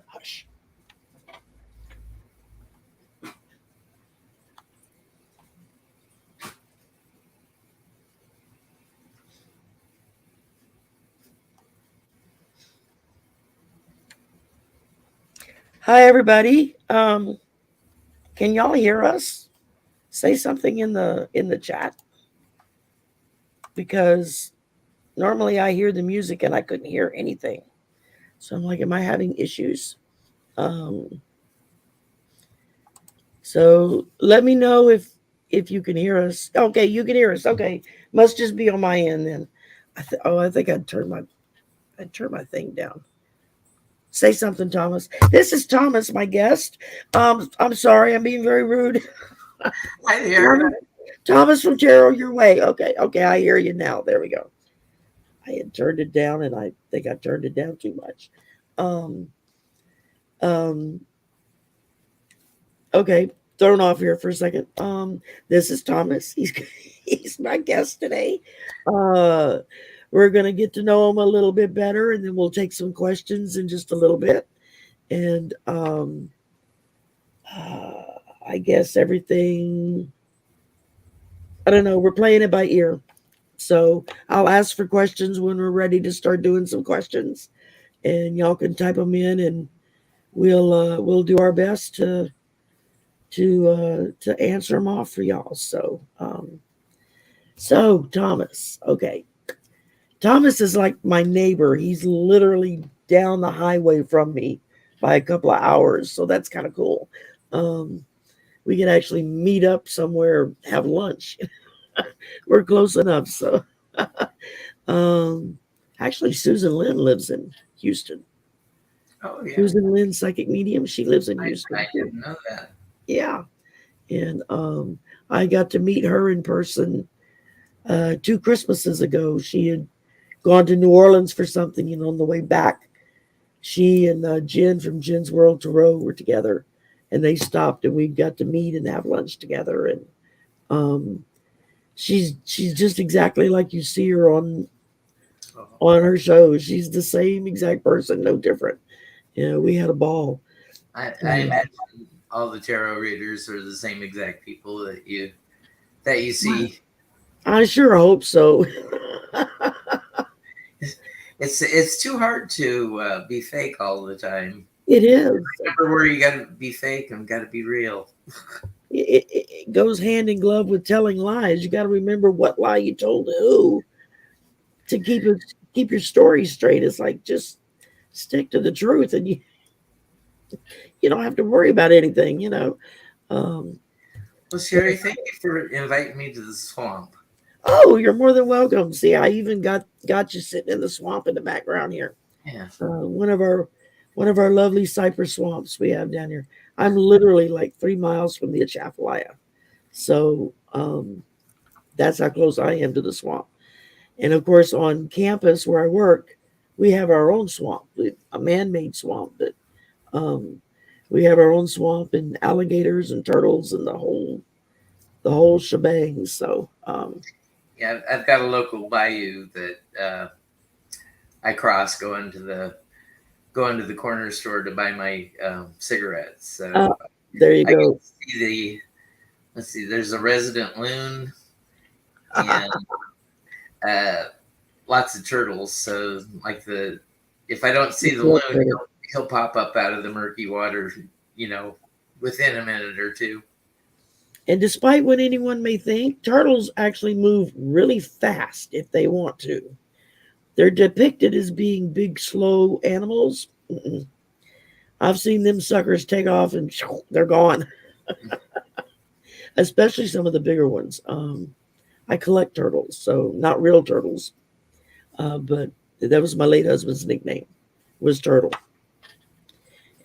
Hush. Hi, everybody. Can y'all hear us? Say something in the chat, because normally I hear the music and I couldn't hear anything. So I'm like, am I having issues? Um, so let me know if you can hear us. Okay, you can hear us. Okay, must just be on my end then. I think I'd turn my thing down. Say something, Thomas. This is Thomas, my guest. I'm sorry, I'm being very rude. Hi there. Thomas from Tarot Your Way. Okay, I hear you now. There we go. I had turned it down, and I think I turned it down too much. Um, um, okay, thrown off here for a second. This is Thomas. He's my guest today. Uh, we're gonna get to know him a little bit better, and then we'll take some questions in just a little bit. And uh, I guess everything. I don't know. We're playing it by ear. So I'll ask for questions when we're ready to start doing some questions, and y'all can type them in, and we'll do our best to answer them off for y'all. So Thomas, okay, Thomas is like my neighbor. He's literally down the highway from me by a couple of hours, so that's kind of cool. Um, we can actually meet up somewhere, have lunch. We're close enough, so. Um, Actually, Susan Lynn lives in Houston. Oh, yeah. Susan Lynn, psychic medium, she lives in Houston. I didn't know that. Yeah, and I got to meet her in person 2 Christmases ago. She had gone to New Orleans for something, and on the way back, she and Jen from Jen's World Tarot were together, and they stopped, and we got to meet and have lunch together. And um, she's just exactly like you see her on her show. She's the same exact person, no different. You know, we had a ball. I imagine all the tarot readers are the same exact people that you see. I sure hope so. It's too hard to be fake all the time. It is. Remember where you got to be fake and got to be real. It goes hand in glove with telling lies. You got to remember what lie you told to who to keep your story straight. It's like, just stick to the truth, and you don't have to worry about anything. Well, Shari, thank you for inviting me to the swamp. Oh, you're more than welcome. See, I even got you sitting in the swamp in the background here. Yeah. One of our lovely cypress swamps we have down here. I'm literally like 3 miles from the Atchafalaya, so that's how close I am to the swamp. And of course, on campus where I work, we have our own swamp, a man-made swamp. That we have our own swamp, and alligators and turtles and the whole shebang. So yeah, I've got a local bayou that I cross going to the corner store to buy my cigarettes. So there you go. Let's see, there's a resident loon and lots of turtles. So like if I don't see the loon, he'll pop up out of the murky water, within a minute or two. And despite what anyone may think, turtles actually move really fast if they want to. They're depicted as being big, slow animals. I've seen them suckers take off and they're gone. Especially some of the bigger ones. I collect turtles, so not real turtles, but that was my late husband's nickname, was Turtle.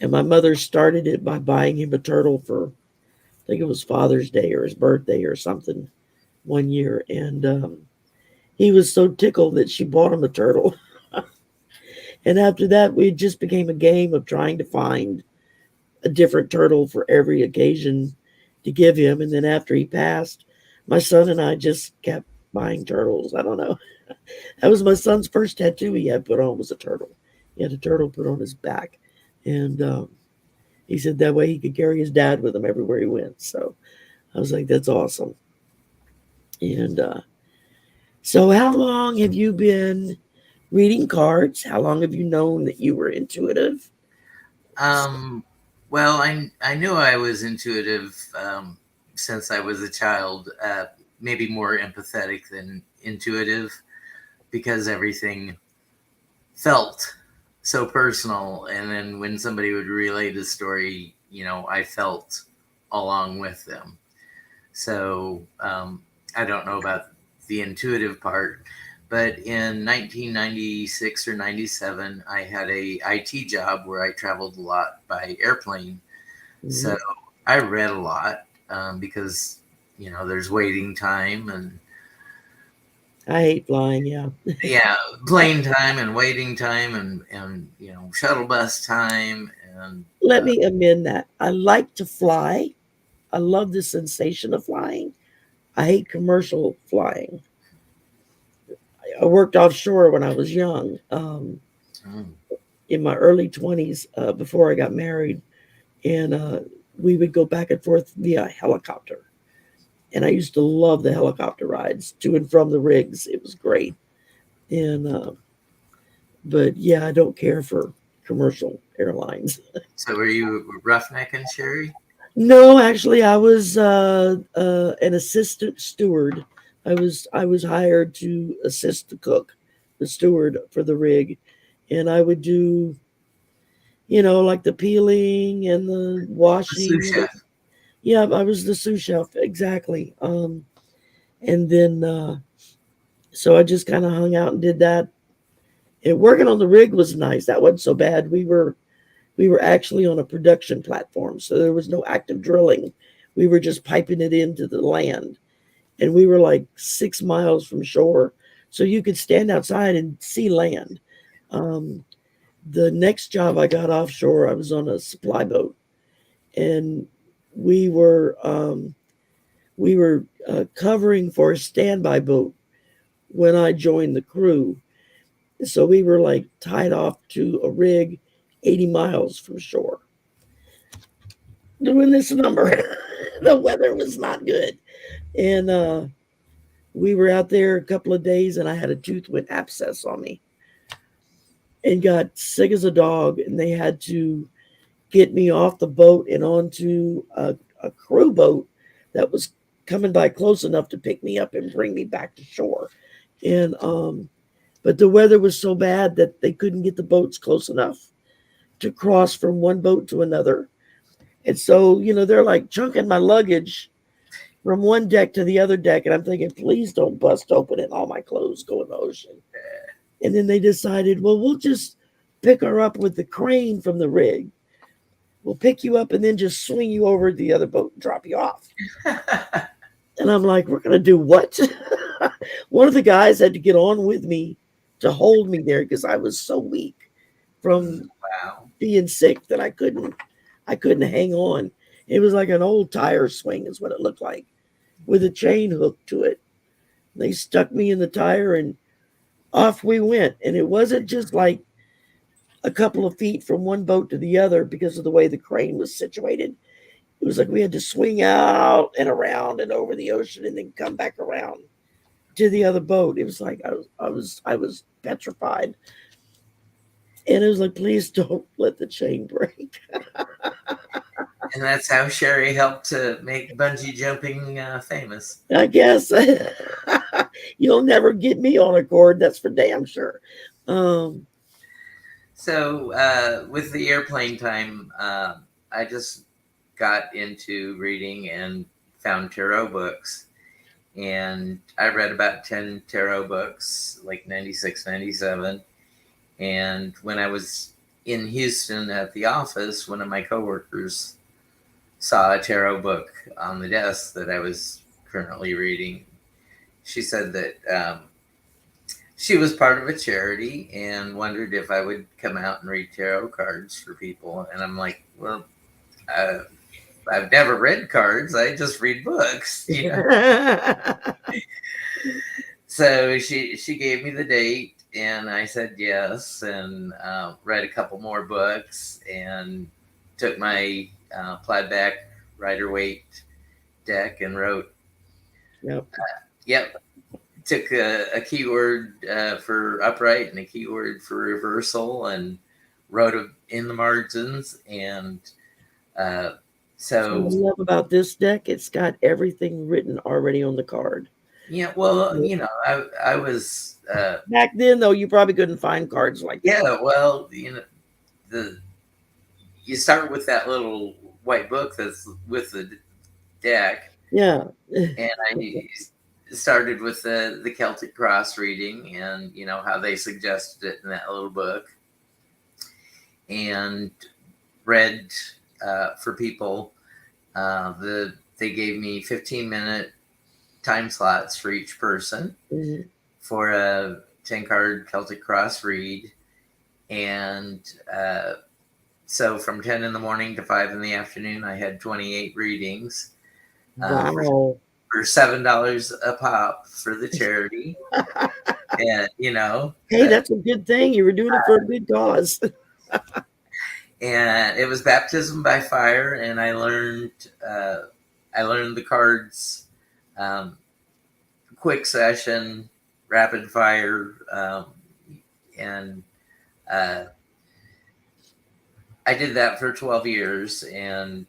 And my mother started it by buying him a turtle for, I think it was Father's Day or his birthday or something, one year. And he was so tickled that she bought him a turtle. And after that, we just became a game of trying to find a different turtle for every occasion to give him. And then after he passed, my son and I just kept buying turtles. I don't know. That was my son's first tattoo he had put on was a turtle. He had a turtle put on his back. And he said that way he could carry his dad with him everywhere he went. So I was like, that's awesome. And so, how long have you been reading cards? How long have you known that you were intuitive? Um, well, I knew I was intuitive since I was a child. Maybe more empathetic than intuitive because everything felt so personal. And then when somebody would relay the story, I felt along with them. So I don't know about the intuitive part, but in 1996 or 97, I had a IT job where I traveled a lot by airplane. So Mhm. I read a lot because there's waiting time and I hate flying. Yeah. yeah, plane time and waiting time and shuttle bus time and Let me amend that. I like to fly. I love the sensation of flying. I hate commercial flying. I worked offshore when I was young, mm, in my early 20s, before I got married. And we would go back and forth via helicopter. And I used to love the helicopter rides to and from the rigs. It was great. And, but yeah, I don't care for commercial airlines. so were you roughnecking, Sherry? No, actually, I was an assistant steward. I was hired to assist the cook, the steward for the rig, and I would do, like the peeling and the The sous washing. chef. Yeah, I was the sous chef exactly. And then so I just kind of hung out and did that. And working on the rig was nice. That wasn't so bad. We were actually on a production platform, so there was no active drilling. We were just piping it into the land, and we were like 6 miles from shore, so you could stand outside and see land. Um, the next job I got offshore, I was on a supply boat, and we were um, we were covering for a standby boat when I joined the crew. So we were like tied off to a rig 80 miles from shore doing this number. The weather was not good. And we were out there a couple of days, and I had a tooth with abscess on me and got sick as a dog. And they had to get me off the boat and onto a crew boat that was coming by close enough to pick me up and bring me back to shore. And but the weather was so bad that they couldn't get the boats close enough to cross from one boat to another. And so, they're like chunking my luggage from one deck to the other deck. And I'm thinking, please don't bust open and all my clothes go in the ocean. And then they decided, well, we'll just pick her up with the crane from the rig. We'll pick you up and then just swing you over to the other boat and drop you off. And I'm like, we're going to do what? One of the guys had to get on with me to hold me there because I was so weak from Wow. being sick that I couldn't hang on. It was like an old tire swing is what it looked like with a chain hooked to it. They stuck me in the tire and off we went. And it wasn't just like a couple of feet from one boat to the other because of the way the crane was situated. It was like we had to swing out and around and over the ocean and then come back around to the other boat. It was like I was petrified. And it was like, please don't let the chain break. And that's how Sherry helped to make bungee jumping famous. I guess you'll never get me on a cord. That's for damn sure. Um, So with the airplane time, I just got into reading and found tarot books. And I read about 10 tarot books, like 96, 97. And when I was in Houston at the office, one of my coworkers saw a tarot book on the desk that I was currently reading. She said that she was part of a charity and wondered if I would come out and read tarot cards for people. And I'm like, well, uh, I've never read cards. I just read books. So she gave me the date, and I said yes, and read a couple more books, and took my plaid back Rider Waite deck and wrote. Yep. Yep. Took a keyword for upright and a keyword for reversal, and wrote in the margins. And So what I so, love about this deck, it's got everything written already on the card. yeah, well, I was, Back then, though, you probably couldn't find cards like that. yeah, well, the you start with that little white book that's with the deck, Yeah. and I started with the Celtic cross reading, and how they suggested it in that little book, and read for people. They gave me 15-minute time slots for each person Mhm. for a 10-card Celtic cross read, and so from 10 in the morning to 5 in the afternoon, I had 28 readings Wow. for $7 a pop for the charity. And Hey, that's a good thing. You were doing it for a good cause. and it was baptism by fire, and I learned the cards, quick session, rapid fire, and I did that for 12 years, and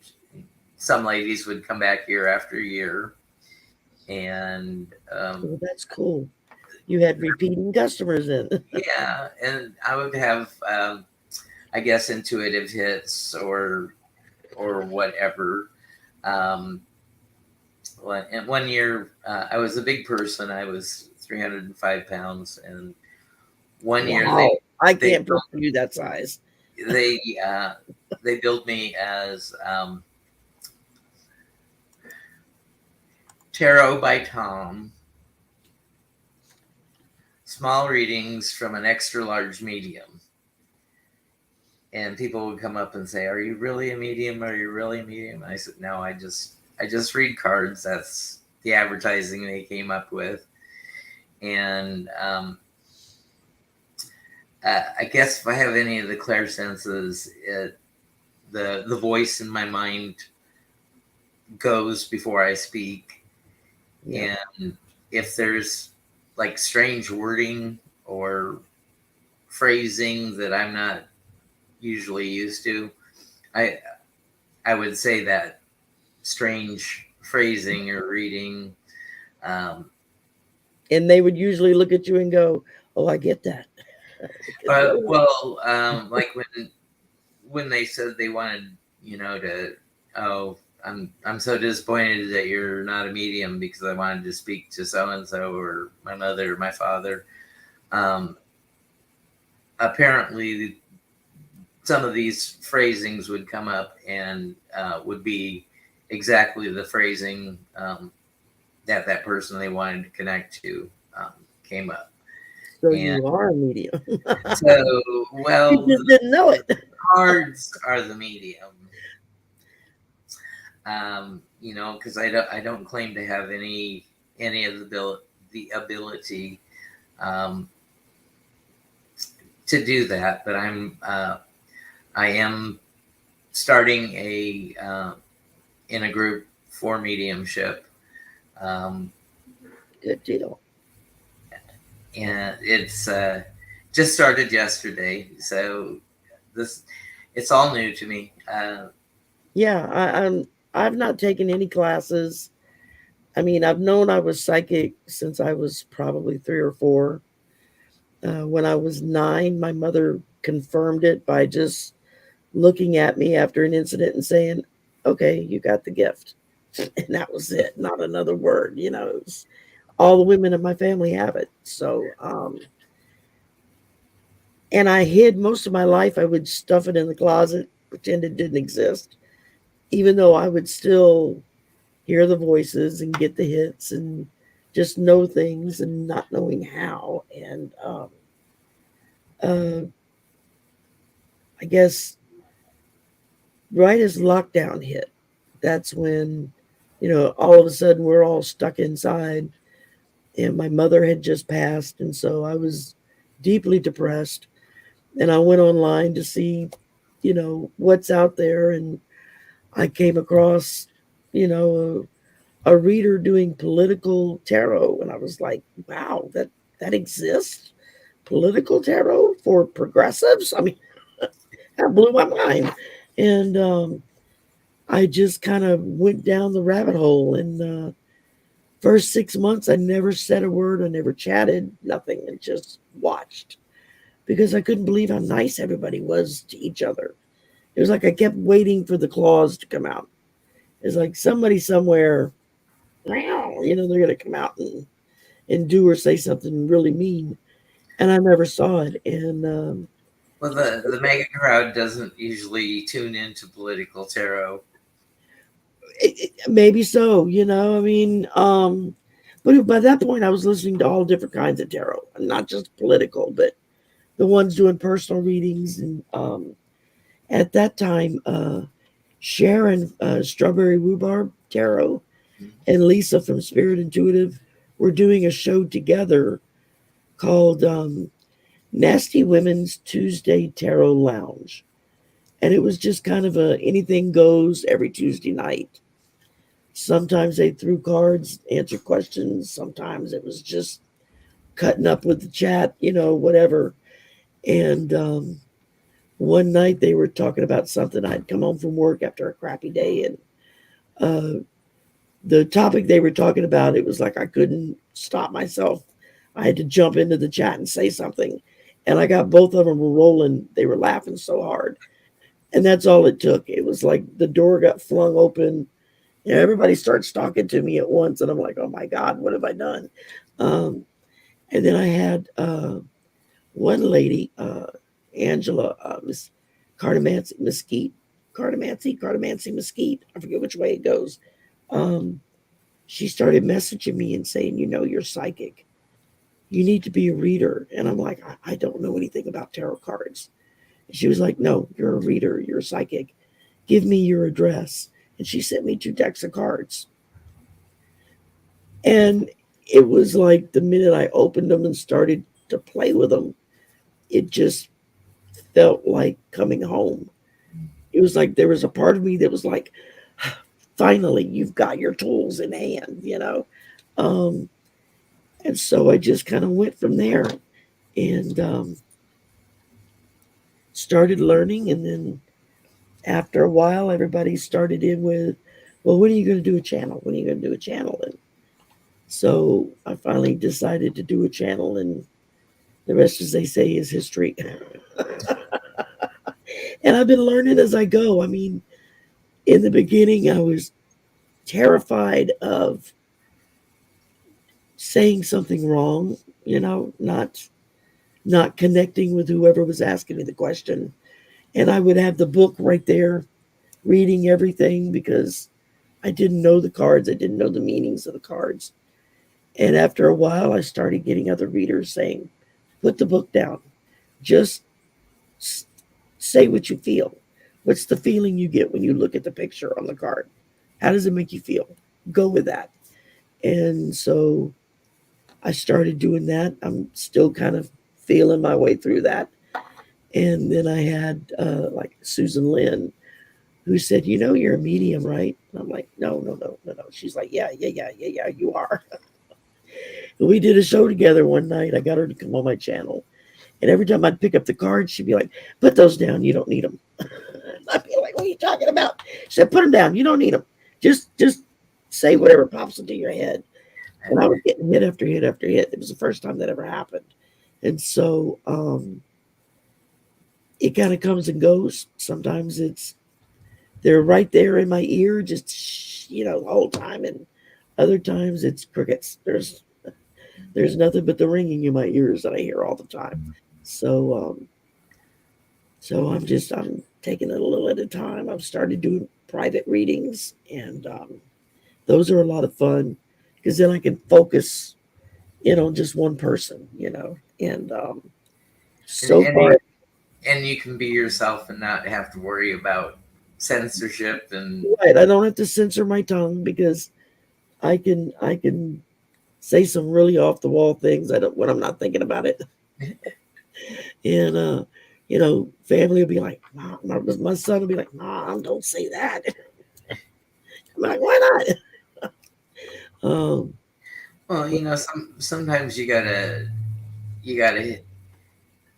some ladies would come back year after year, and Well, that's cool. You had repeating customers in. yeah, and I would have, I guess, intuitive hits or whatever. Um, and one year, I was a big person. I was 305 pounds, and one year Wow. I they can't picture you that size. they uh, they billed me as tarot by Tom, small readings from an extra large medium. And people would come up and say, "Are you really a medium? Are you really a medium?" And I said, "No, I just read cards. That's the advertising they came up with." And I guess if I have any of the clairsenses, the voice in my mind goes before I speak. Yeah. And if there's like strange wording or phrasing that I'm not usually used to, I would say that strange phrasing or reading. Um, And they would usually look at you and go, "Oh, I get that." like when they said they wanted, to, oh, I'm so disappointed that you're not a medium because I wanted to speak to so and so or my mother or my father. Apparently, some of these phrasings would come up and would be exactly the phrasing that person they wanted to connect to came up. So And you are a medium. so, You well, just didn't know it. cards are the medium. Because I don't claim to have any of the ability um, to do that, but I am starting in a group for mediumship, Good deal. and it's just started yesterday, so it's all new to me. Yeah, I've not taken any classes. I mean, I've known I was psychic since I was probably 3 or 4. When I was 9, my mother confirmed it by just looking at me after an incident and saying, "Okay, you got the gift." And that was it, not another word. It was, all the women in my family have it. So, and I hid most of my life. I would stuff it in the closet, pretend it didn't exist, even though I would still hear the voices and get the hits and just know things and not knowing how. And uh, I guess right as lockdown hit, that's when, all of a sudden we're all stuck inside. and my mother had just passed, and so I was deeply depressed. And I went online to see, what's out there, and I came across, you know, a reader doing political tarot, and I was like, wow, that exists. Political tarot for progressives. I mean, that blew my mind. And I just kind of went down the rabbit hole. And first 6 months, I never said a word. I never chatted, nothing, and just watched because I couldn't believe how nice everybody was to each other. It was like I kept waiting for the claws to come out. It's like somebody somewhere, they're going to come out and do or say something really mean. And I never saw it. And Well, the mega crowd doesn't usually tune into political tarot. maybe so, I mean, but by that point, I was listening to all different kinds of tarot, not just political, but the ones doing personal readings. And at that time, Sharon, Strawberry Rhubarb Tarot, and Lisa from Spirit Intuitive were doing a show together called Nasty Women's Tuesday Tarot Lounge. And it was just kind of a anything goes every Tuesday night. Sometimes they threw cards, answered questions. Sometimes it was just cutting up with the chat, whatever. And one night they were talking about something. I'd come home from work after a crappy day, and the topic they were talking about, it was like I couldn't stop myself. I had to jump into the chat and say something. And I got both of them rolling. They were laughing so hard. And that's all it took. It was like the door got flung open. Everybody starts talking to me at once. And I'm like, oh my God, what have I done? And then I had one lady, Angela, Miss Cardamancy Mesquite, Cardamancy Mesquite. I forget which way it goes. She started messaging me and saying, you're psychic. You need to be a reader. And I'm like, I don't know anything about tarot cards. And she was like, no, you're a reader. You're a psychic. Give me your address. And she sent me 2 decks of cards. And it was like the minute I opened them and started to play with them, it just felt like coming home. It was like there was a part of me that was like, finally, you've got your tools in hand, And so I just kind of went from there and started learning. And then after a while, everybody started in with, well, when are you going to do a channel? When are you going to do a channel? And so I finally decided to do a channel, and the rest, as they say, is history. And I've been learning as I go. I mean, in the beginning, I was terrified of saying something wrong, not connecting with whoever was asking me the question. And I would have the book right there reading everything because I didn't know the cards. I didn't know the meanings of the cards. And after a while, I started getting other readers saying, put the book down. Just say what you feel. What's the feeling you get when you look at the picture on the card? How does it make you feel? Go with that. And so I started doing that. I'm still kind of feeling my way through that. And then I had like Susan Lynn, who said, you're a medium, right? And I'm like, no. She's like, yeah, you are. And we did a show together one night. I got her to come on my channel. And every time I'd pick up the cards, she'd be like, put those down. You don't need them. I'd be like, what are you talking about? She said, put them down. You don't need them. Just say whatever pops into your head. And I was getting hit after hit after hit. It was the first time that ever happened. And so it kind of comes and goes. Sometimes they're right there in my ear, just, the whole time. And other times it's crickets. There's nothing but the ringing in my ears that I hear all the time. So I'm taking it a little at a time. I've started doing private readings, and those are a lot of fun because then I can focus in on just one person, and so far. And you can be yourself and not have to worry about censorship and right. I don't have to censor my tongue because I can say some really off the wall things I don't when I'm not thinking about it. And family will be like, Mom, my son will be like, Mom, don't say that. I'm like, why not? Um, Well, but sometimes you gotta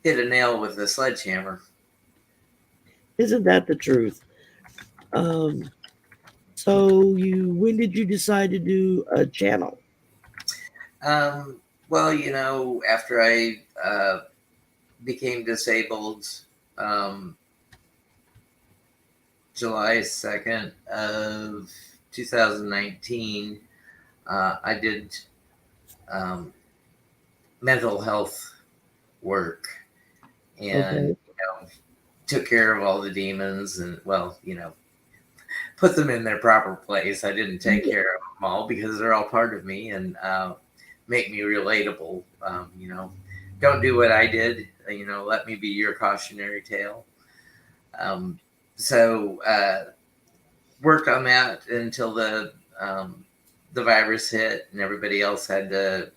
hit a nail with a sledgehammer. isn't that the truth? Um, so when did you decide to do a channel? Well, after I became disabled, um, July 2nd of 2019, I did um, mental health work and Okay. took care of all the demons and, well, put them in their proper place. I didn't take Yeah. care of them all because they're all part of me and make me relatable. Don't do what I did. Let me be your cautionary tale. Um, so worked on that until the virus hit and everybody else had to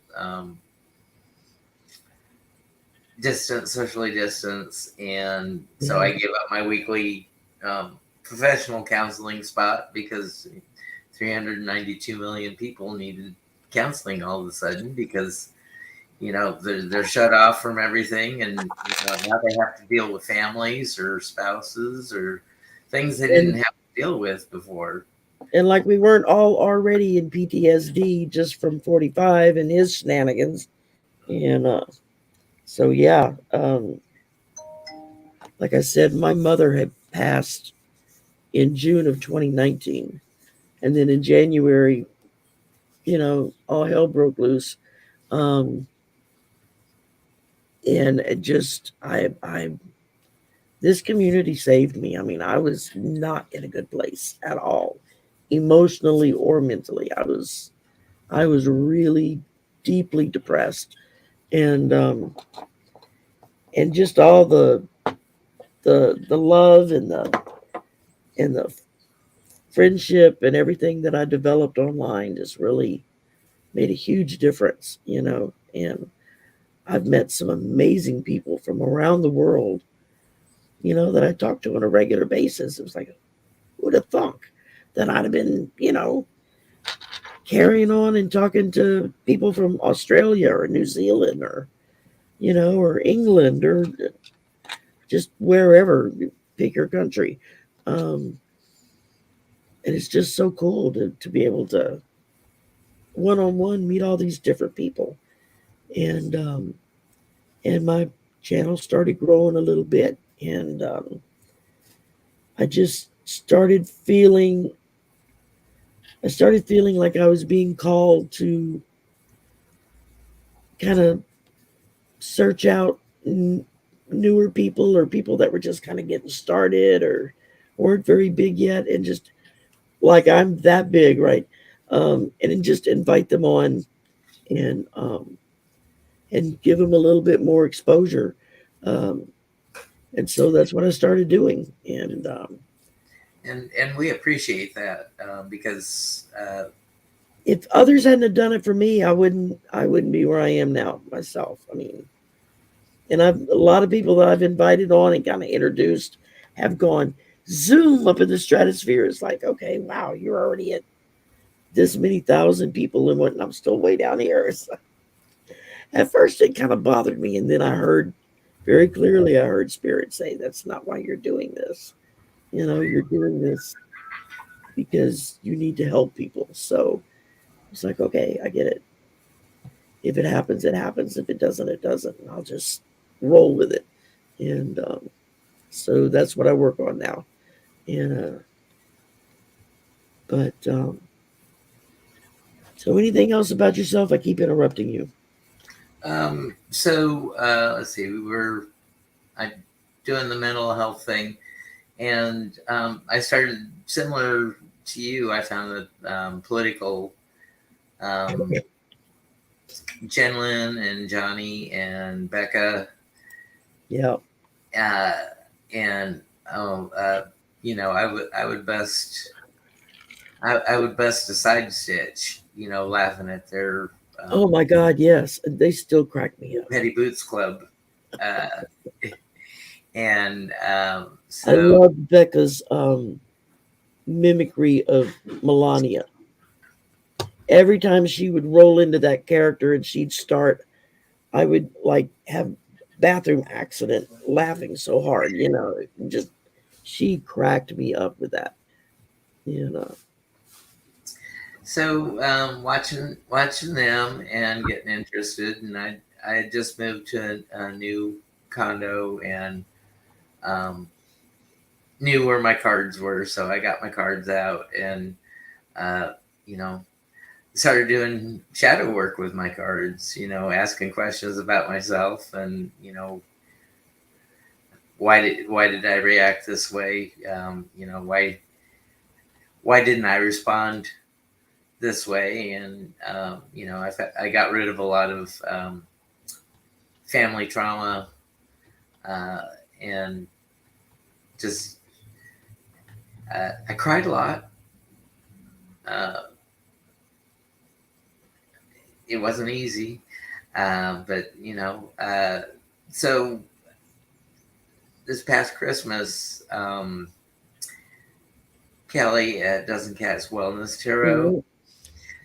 socially distance, and so Yeah. I gave up my weekly professional counseling spot because 392 million people needed counseling all of a sudden because they're shut off from everything, and now they have to deal with families or spouses or things they didn't And have to deal with before. like we weren't all already in PTSD just from 45 and his shenanigans. And so yeah, like I said, my mother had passed in June of 2019, and then in January, all hell broke loose. Um, and it just, this community saved me. I mean, I was not in a good place at all, emotionally or mentally. I was really deeply depressed, and just all the love and the friendship and everything that I developed online just really made a huge difference, and I've met some amazing people from around the world, that I talk to on a regular basis. It was like, who would have thunk that I'd have been, carrying on and talking to people from Australia or New Zealand or, or England or just wherever, pick your country. Um, and it's just so cool to be able to one on one meet all these different people. And, my channel started growing a little bit. And I just started feeling like I was being called to kind of search out newer people or people that were just kind of getting started or weren't very big yet, and just like I'm that big, right? And then just invite them on and give them a little bit more exposure. Um, and so that's what I started doing. And And we appreciate that because if others hadn't have done it for me, I wouldn't be where I am now myself. I mean, and I've a lot of people that I've invited on and kind of introduced have gone zoom up in the stratosphere. It's like, okay, wow, you're already at this many thousand people and what, and I'm still way down here. So at first, it kind of bothered me, and then I heard very clearly. I heard Spirit say, "That's not why you're doing this. You're doing this because you need to help people." So it's like, okay, I get it. If it happens, it happens. If it doesn't, it doesn't. And I'll just roll with it. And so that's what I work on now. And but so anything else about yourself? I keep interrupting you. let's see, we were I doing the mental health thing, and I started similar to you. I found that political um, Jenlyn and Johnny and Becca, Yeah. uh, and oh, I would bust a side stitch, laughing at their Oh my God, yes. They still crack me up. Petty Boots Club. Uh, and I so, love Becca's mimicry of Melania. Every time she would roll into that character and she'd start, I would like have bathroom accident laughing so hard, just she cracked me up with that, you know. watching them and getting interested, and I had just moved to a new condo and um, knew where my cards were, so I got my cards out and uh, you know started doing shadow work with my cards. Asking questions about myself, and why did I react this way? Why didn't I respond this way? And I got rid of a lot of family trauma, uh, and just I cried a lot. Uh, it wasn't easy, but so this past Christmas, Kelly at Dozen Cats Wellness Tarot, Mhm.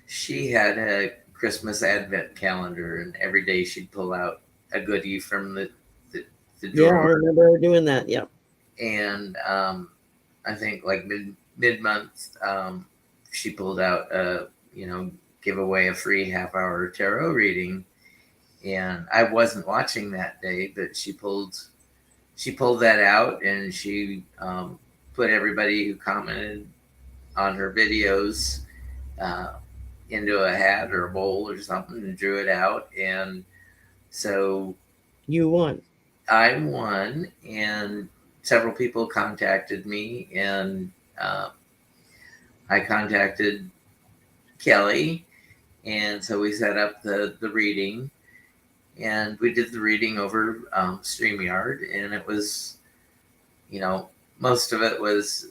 she had a Christmas Advent calendar, and every day she'd pull out a goodie from the Yeah, I drawer. remember her doing that. Yeah. And I think like mid month, she pulled out give away a free half-hour tarot reading, and I wasn't watching that day, but she pulled that out, and she put everybody who commented on her videos uh, into a hat or a bowl or something and drew it out. And so You won. I won, and several people contacted me, and uh, I contacted Kelly, and so we set up the reading, and we did the reading over StreamYard, and it was, most of it was,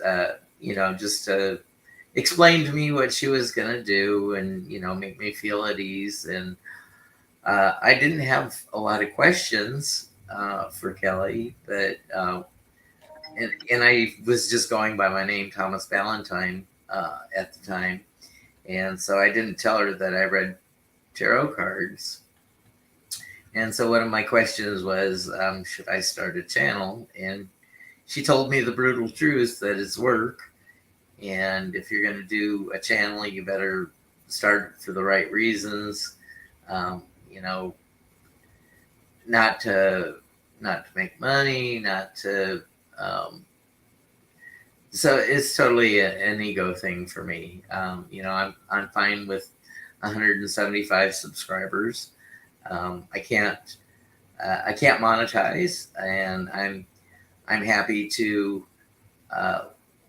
just to explain to me what she was going to do and, make me feel at ease. And I didn't have a lot of questions for Kelly, but and I was just going by my name, Thomas Valentine, at the time, and so I didn't tell her that I read tarot cards. And so one of my questions was, should I start a channel? And she told me the brutal truth that it's work, and if you're going to do a channel, you better start for the right reasons. Um, you know, not to make money, not to. So it's totally an ego thing for me. I'm fine with 175 subscribers. I can't monetize, and I'm happy to uh,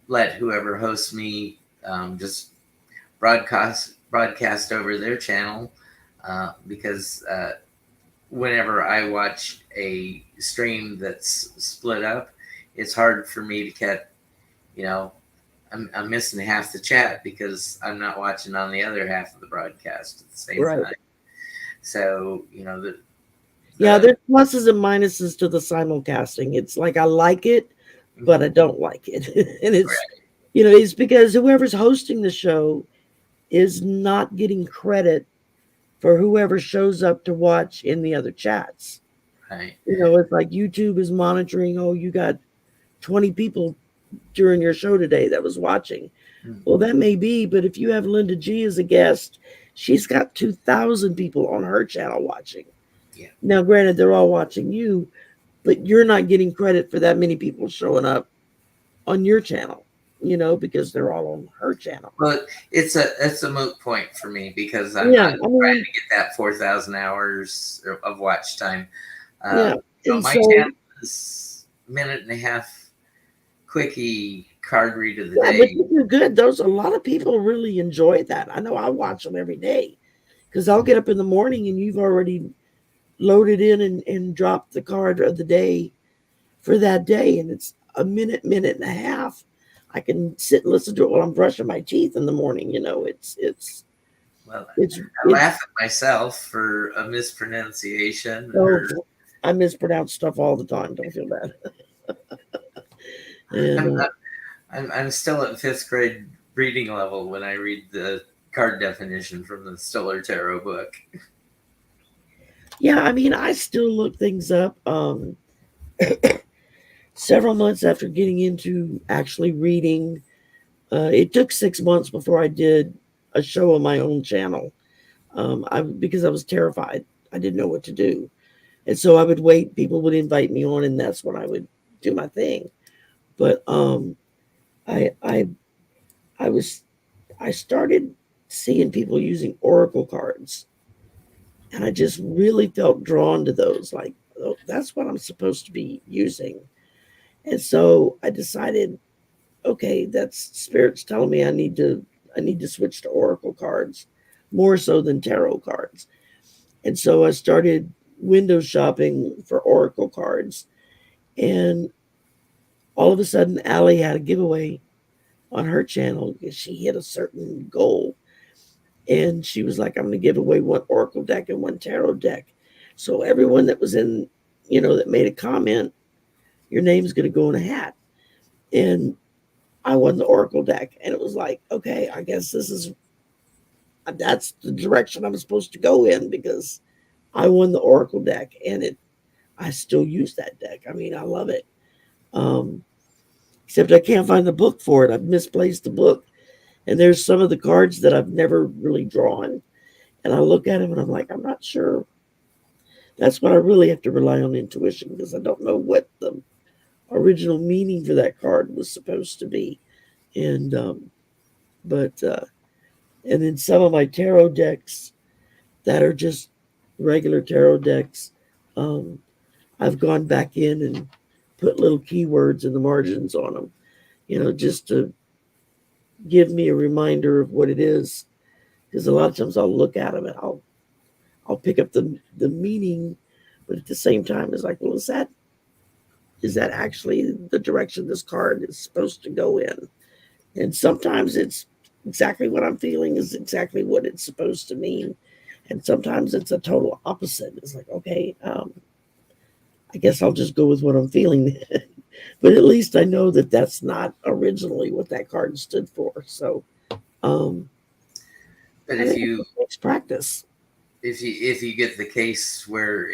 let whoever hosts me just broadcast over their channel, because whenever I watch a stream that's split up, it's hard for me to catch. You know, I'm missing half the chat because I'm not watching on the other half of the broadcast at the same Right. time. So Yeah, there's pluses and minuses to the simulcasting. It's like I like it, but I don't like it. And it's because whoever's hosting the show is not getting credit for whoever shows up to watch in the other chats. right. It's like YouTube is monitoring, oh, you got 20 people during your show today that was watching. Mm. Well, that may be, but if you have Linda G as a guest, she's got 2,000 people on her channel watching. Yeah. Now, granted, they're all watching you, but you're not getting credit for that many people showing up on your channel, because they're all on her channel. Well, it's a moot point for me because I'm Yeah, not trying to get that 4,000 hours of watch time. yeah. And My so, channel is a minute and a half quickie card read of the yeah, day. but you do good. Those a lot of people really enjoy that. I know I watch them every day because I'll get up in the morning and you've already loaded in and dropped the card of the day for that day, and it's a minute and a half. I can sit and listen to it while I'm brushing my teeth in the morning. Well, It's I laugh at myself for a mispronunciation oh, or I mispronounce stuff all the time. Don't feel bad. I'm, And I'm still at fifth grade reading level when I read the card definition from the Stoller Tarot book. yeah, I mean, I still look things up. Several months after getting into actually reading, it took 6 months before I did a show on my own channel. Because I was terrified. I didn't know what to do. And so I would wait. People would invite me on, and that's when I would do my thing. But I I I was I started seeing people using oracle cards, and I just really felt drawn to those. Like, oh, that's what I'm supposed to be using. And so I decided, okay, that's spirits telling me I need to switch to oracle cards more so than tarot cards. And so I started window shopping for oracle cards, and all of a sudden, Allie had a giveaway on her channel because she hit a certain goal. And she was like, I'm going to give away one Oracle deck and one Tarot deck. So everyone that was in, that made a comment, your name's going to go in a hat. And I won the Oracle deck. And it was like, okay, I guess that's the direction I'm supposed to go in because I won the Oracle deck. And I still use that deck. I mean, I love it. Um, Except I can't find the book for it. I've misplaced the book. And there's some of the cards that I've never really drawn. And I look at them and I'm like, I'm not sure. That's when I really have to rely on intuition because I don't know what the original meaning for that card was supposed to be. And, but, and then some of my tarot decks that are just regular tarot decks, um, I've gone back in and put little keywords in the margins on them, just to give me a reminder of what it is. Because a lot of times I'll look at them and I'll pick up the meaning, but at the same time, it's like, well, is that actually the direction this card is supposed to go in? And sometimes it's exactly what I'm feeling is exactly what it's supposed to mean, and sometimes it's a total opposite. It's like, okay, I guess I'll just go with what I'm feeling, but at least I know that that's not originally what that card stood for. So, um, But I if think you it takes practice. if you get the case where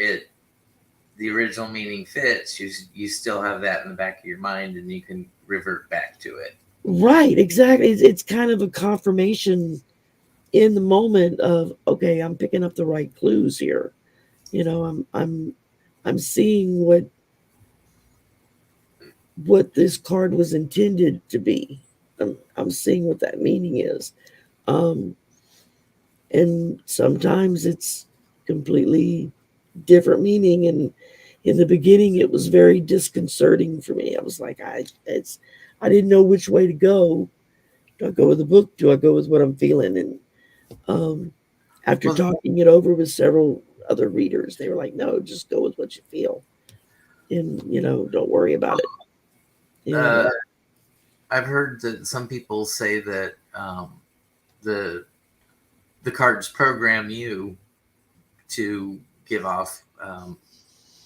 the original meaning fits, you still have that in the back of your mind, and you can revert back to it. Right, exactly. It's kind of a confirmation in the moment of, okay, I'm picking up the right clues here. I'm seeing what this card was intended to be. I'm seeing what that meaning is. Um, and sometimes it's completely different meaning. And in the beginning, it was very disconcerting for me. I was like, I didn't know which way to go. Do I go with the book? Do I go with what I'm feeling? And um, after Well, talking it over with several other readers, they were like, no, just go with what you feel. And, don't worry about it. And uh, I've heard that some people say that the the cards program you to give off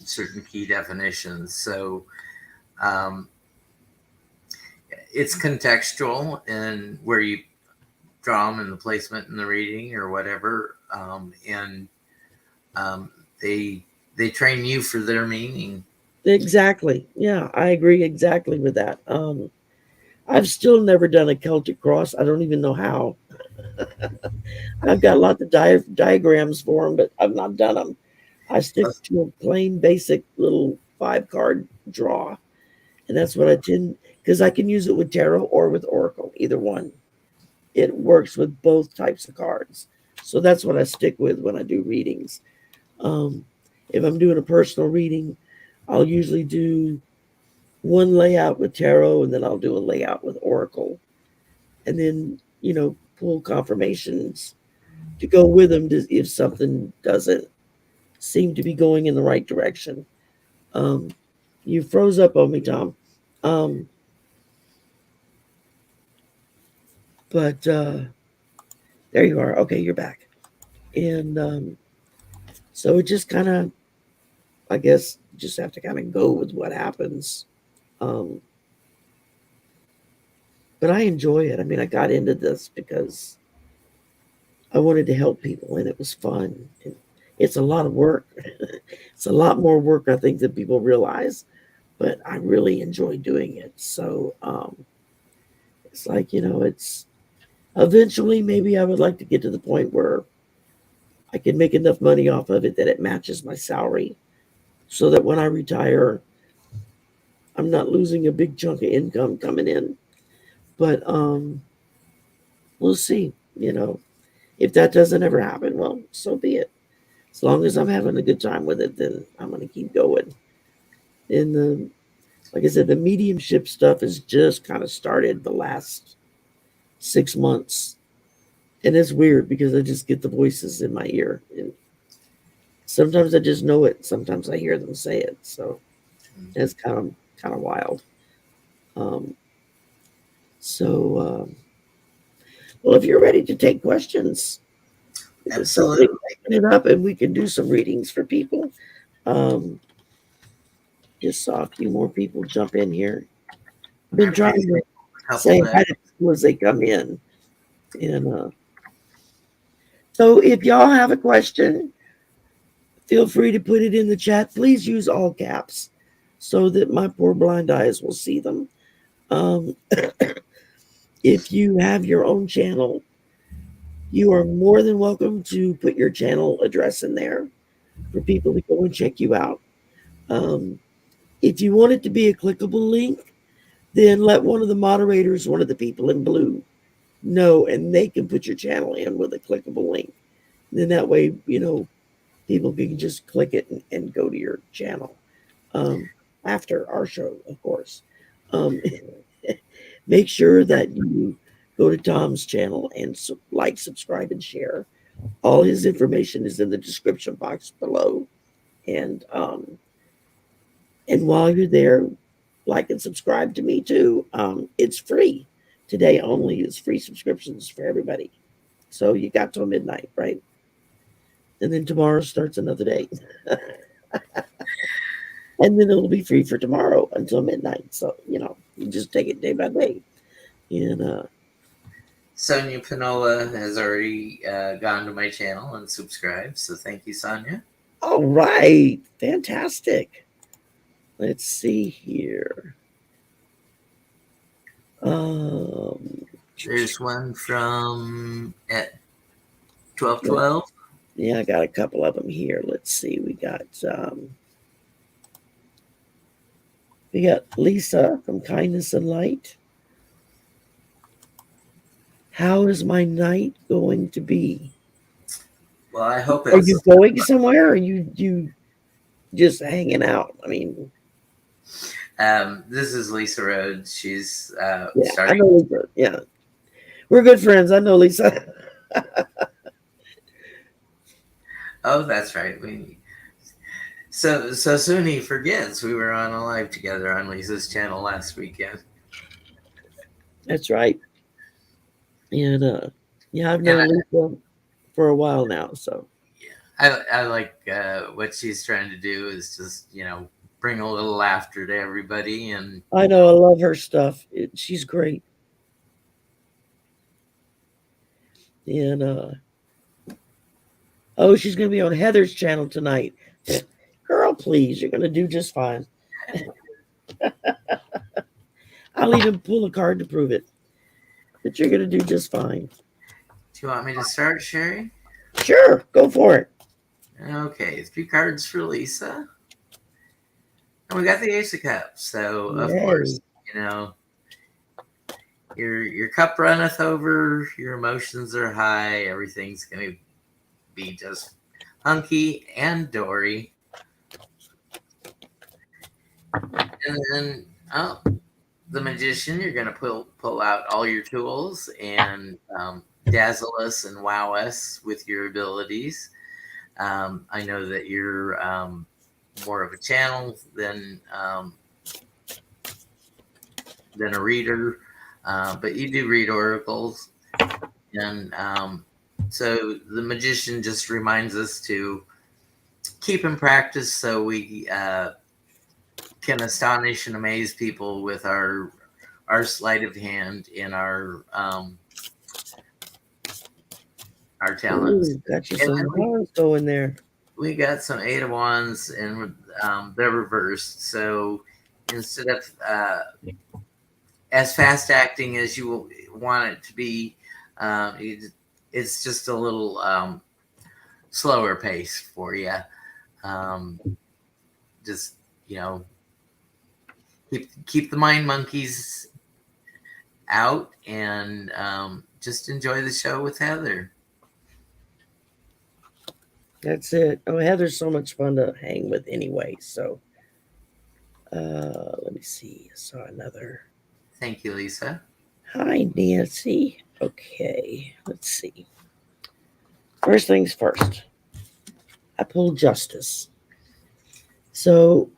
certain key definitions. So um, it's contextual in where you draw them and the placement in the reading or whatever, and um, they they train you for their meaning. exactly. Yeah, I agree exactly with that. I've still never done a Celtic cross. I don't even know how. I've got lots of diagrams for them, but I've not done them. I stick to a plain, basic little 5 card draw, and that's what I tend because I can use it with tarot or with oracle, either one. It works with both types of cards, so that's what I stick with when I do readings. Um, if I'm doing a personal reading, I'll usually do one layout with tarot, and then I'll do a layout with oracle, and then pull confirmations to go with them if something doesn't seem to be going in the right direction. Um, you froze up on me, Tom. But There you are. Okay, you're back. And so it just kind of, I guess, just have to kind of go with what happens. Um, but I enjoy it. I mean, I got into this because I wanted to help people, and it was fun. And it's a lot of work. It's a lot more work, I think, than people realize. But I really enjoy doing it. So it's like, it's eventually maybe I would like to get to the point where I can make enough money off of it that it matches my salary, so that when I retire, I'm not losing a big chunk of income coming in. But we'll see. If that doesn't ever happen, well, so be it. As long as I'm having a good time with it, then I'm going to keep going. And like I said, the mediumship stuff has just kind of started the last 6 months. And it's weird because I just get the voices in my ear. And sometimes I just know it. Sometimes I hear them say it. So it's kind of wild. Um, so, well, if you're ready to take questions, we can start Absolutely. picking it up and we can do some readings for people. Um, just saw a few more people jump in here. I've been trying Everybody's to a couple say there. hi to people as they come in. And so if y'all have a question, feel free to put it in the chat. Please use all caps so that my poor blind eyes will see them. Um, if you have your own channel, you are more than welcome to put your channel address in there for people to go and check you out. Um, if you want it to be a clickable link, then let one of the moderators, one of the people in blue, know, and they can put your channel in with a clickable link. And then that way, people can just click it and go to your channel after our show, of course. Um, make sure that you go to Tom's channel and like, subscribe, and share. All his information is in the description box below. And while you're there, like and subscribe to me too. It's free. Today only is free subscriptions for everybody. So you got till midnight, right? And then tomorrow starts another day. And then it'll be free for tomorrow until midnight. So, you just take it day by day. And Sonia Pinola has already gone to my channel and subscribed. So thank you, Sonia. all right. Fantastic. Let's see here. There's one from at Yeah, 1212. I got a couple of them here. Let's see. We got Lisa from Kindness and Light. How is my night going to be? Well, I hope Are you it's. going somewhere? Or are you just hanging out? I mean, This is Lisa Rhodes. She's yeah, I starting. know Lisa. Yeah, we're good friends. I know Lisa. Oh, that's right. So soon he forgets we were on a live together on Lisa's channel last weekend. That's right. And yeah, I've And known Lisa for a while now. So I like what she's trying to do is just bring a little laughter to everybody, and I know I love her stuff. She's great. And oh, she's gonna be on Heather's channel tonight. Girl, please, you're gonna do just fine. I'll even pull a card to prove it. But you're gonna do just fine. do you want me to start, Sherry? Sure, go for it. Okay, 3 cards for Lisa. And we got the Ace of Cups. So of Yay. course, your cup runneth over, your emotions are high, everything's gonna be just hunky and dory. And then the Magician, you're gonna pull out all your tools and dazzle us and wow us with your abilities. I know that you're more of a channel than a reader, but you do read oracles, and So the magician just reminds us to keep in practice so we can astonish and amaze people with our sleight of hand in our talents. Ooh, got you And some then wands going there. we got some Eight of Wands, and they're reversed. So instead of as fast acting as you want it to be, it's just a little slower pace for you. Um, just keep the mind monkeys out and just enjoy the show with Heather. That's it. Oh, Heather's so much fun to hang with anyway. So let me see. I saw another. Thank you, Lisa. Hi, Nancy. Okay, let's see. First things first. I pulled justice. So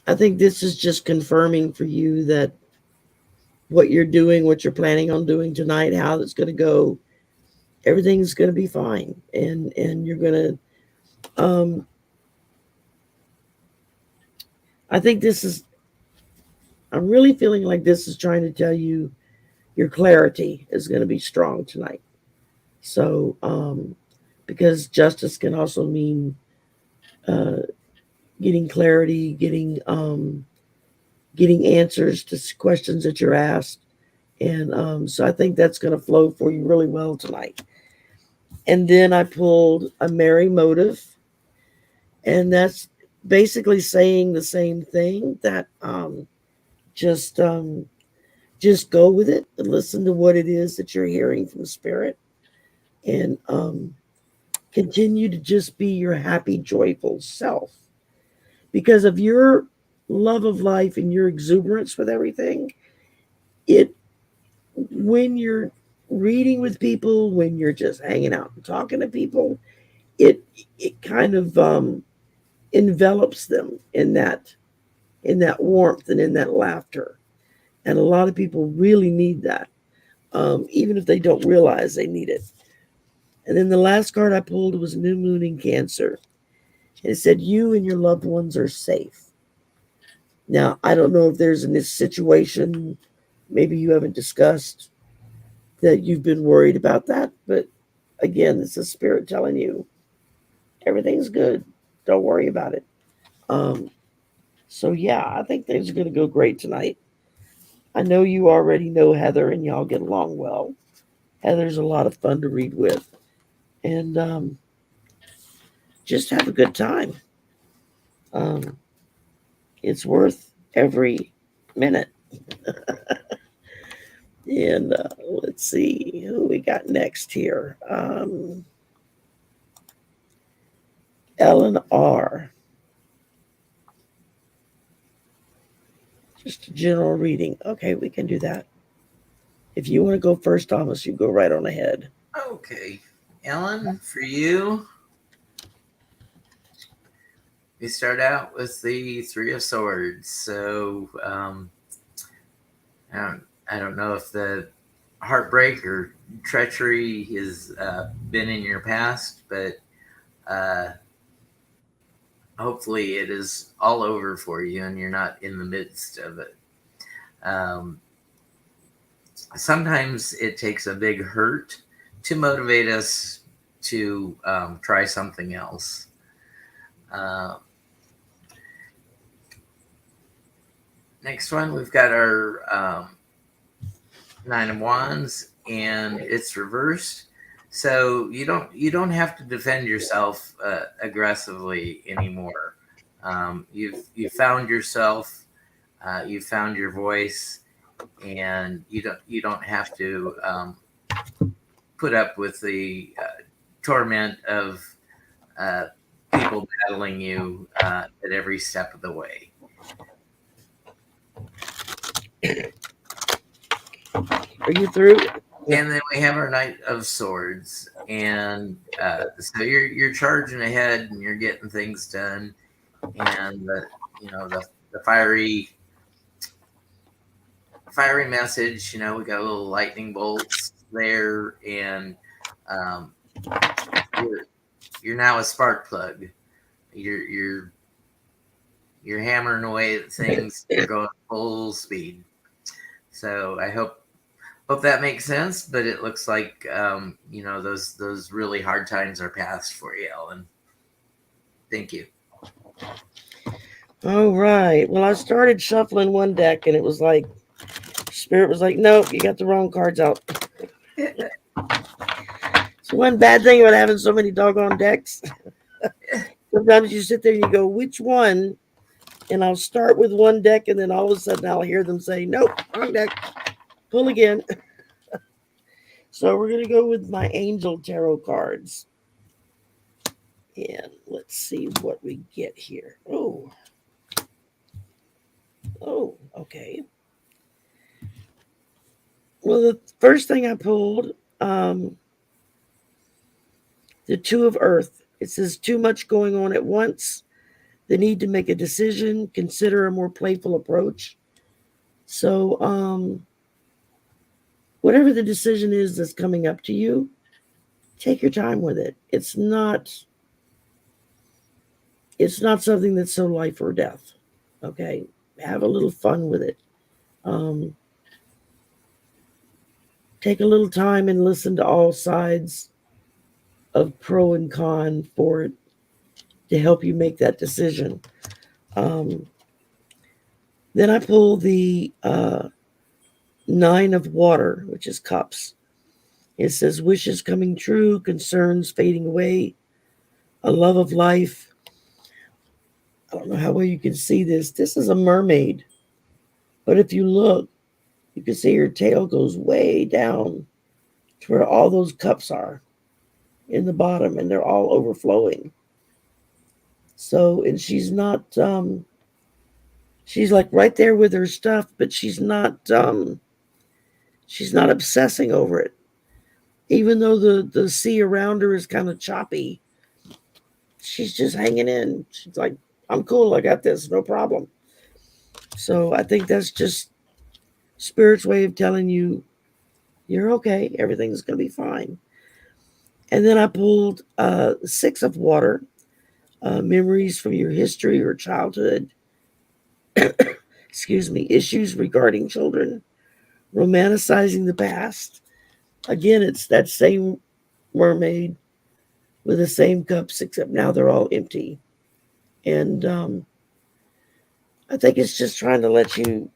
I think this is just confirming for you that what you're doing, what you're planning on doing tonight, how it's going to go, everything's going to be fine, and you're going to. I think this is. I'm really feeling like this is trying to tell you your clarity is going to be strong tonight. So, because justice can also mean uh, getting clarity, getting answers to questions that you're asked, and so I think that's going to flow for you really well tonight. And then I pulled a merry motive, and that's basically saying the same thing. That just just go with it and listen to what it is that you're hearing from spirit, and continue to just be your happy, joyful self. Because of your love of life and your exuberance with everything, it when you're reading with people, when you're just hanging out and talking to people, it it kind of envelops them in that warmth and in that laughter. And a lot of people really need that, even if they don't realize they need it. And then the last card I pulled was New Moon in Cancer. And it said, "You and your loved ones are safe." Now, I don't know if there's in this situation, maybe you haven't discussed that you've been worried about that. But again, it's a spirit telling you everything's good. Don't worry about it. Um, so, yeah, I think things are going to go great tonight. I know you already know Heather and y'all get along well. Heather's a lot of fun to read with. And just have a good time. Um, it's worth every minute. And let's see who we got next here. Ellen R. Just a general reading. Okay, we can do that. If you want to go first, Thomas, you go right on ahead. Okay, Ellen, for you, we start out with the Three of Swords. So I don't know if the heartbreak or treachery has been in your past, but hopefully it is all over for you and you're not in the midst of it. Sometimes it takes a big hurt to motivate us to try something else. Next one, we've got our Nine of Wands, and it's reversed. So you don't have to defend yourself aggressively anymore. You've found yourself, you've found your voice, and you don't have to put up with the torment of people battling you at every step of the way. Are you through? And then we have our Knight of Swords, and so you're charging ahead and you're getting things done, and the fiery message. We got a little lightning bolts there, and um, you're now a spark plug. You're you're hammering away at things. You're going full speed. So I hope that makes sense. But it looks like those really hard times are past for you, Ellen. Thank you. All right. Well, I started shuffling one deck, and it was like Spirit was like, "Nope, you got the wrong cards out." So one bad thing about having so many doggone decks. Sometimes you sit there and you go, "Which one?" And I'll start with one deck, and then all of a sudden I'll hear them say, "Nope, wrong deck. Pull again." So we're gonna go with my Angel Tarot cards, and let's see what we get here. Okay. Well, the first thing I pulled, the Two of Earth. It says too much going on at once. The need to make a decision. Consider a more playful approach. So, whatever the decision is that's coming up to you, take your time with it. It's not something that's so life or death. Okay, have a little fun with it. Um, take a little time and listen to all sides of pro and con for it to help you make that decision. Um, then I pull the Nine of Water, which is cups. It says wishes coming true, concerns fading away, a love of life. I don't know how well you can see this. This is a mermaid, but if you look, you can see her tail goes way down to where all those cups are in the bottom, and they're all overflowing. So, and she's like right there with her stuff, but she's not obsessing over it. Even though the sea around her is kind of choppy, she's just hanging in. She's like, I'm cool, I got this, no problem. So I think that's just Spirit's way of telling you you're okay, everything's gonna be fine. And then I pulled Six of Water, memories from your history or childhood, excuse me, issues regarding children, romanticizing the past. Again, it's that same mermaid with the same cups, except now they're all empty. And I think it's just trying to let you.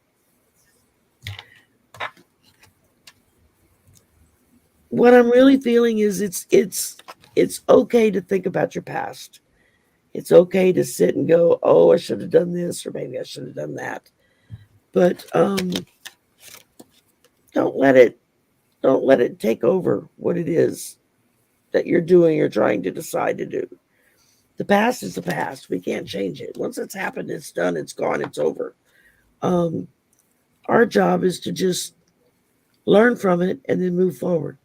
What I'm really feeling is it's okay to think about your past. It's okay to sit and go, oh, I should have done this, or maybe I should have done that. But don't let it don't let it take over what it is that you're doing or trying to decide to do. The past is the past. We can't change it. Once it's happened, it's done, it's gone, it's over. Um, our job is to just learn from it and then move forward.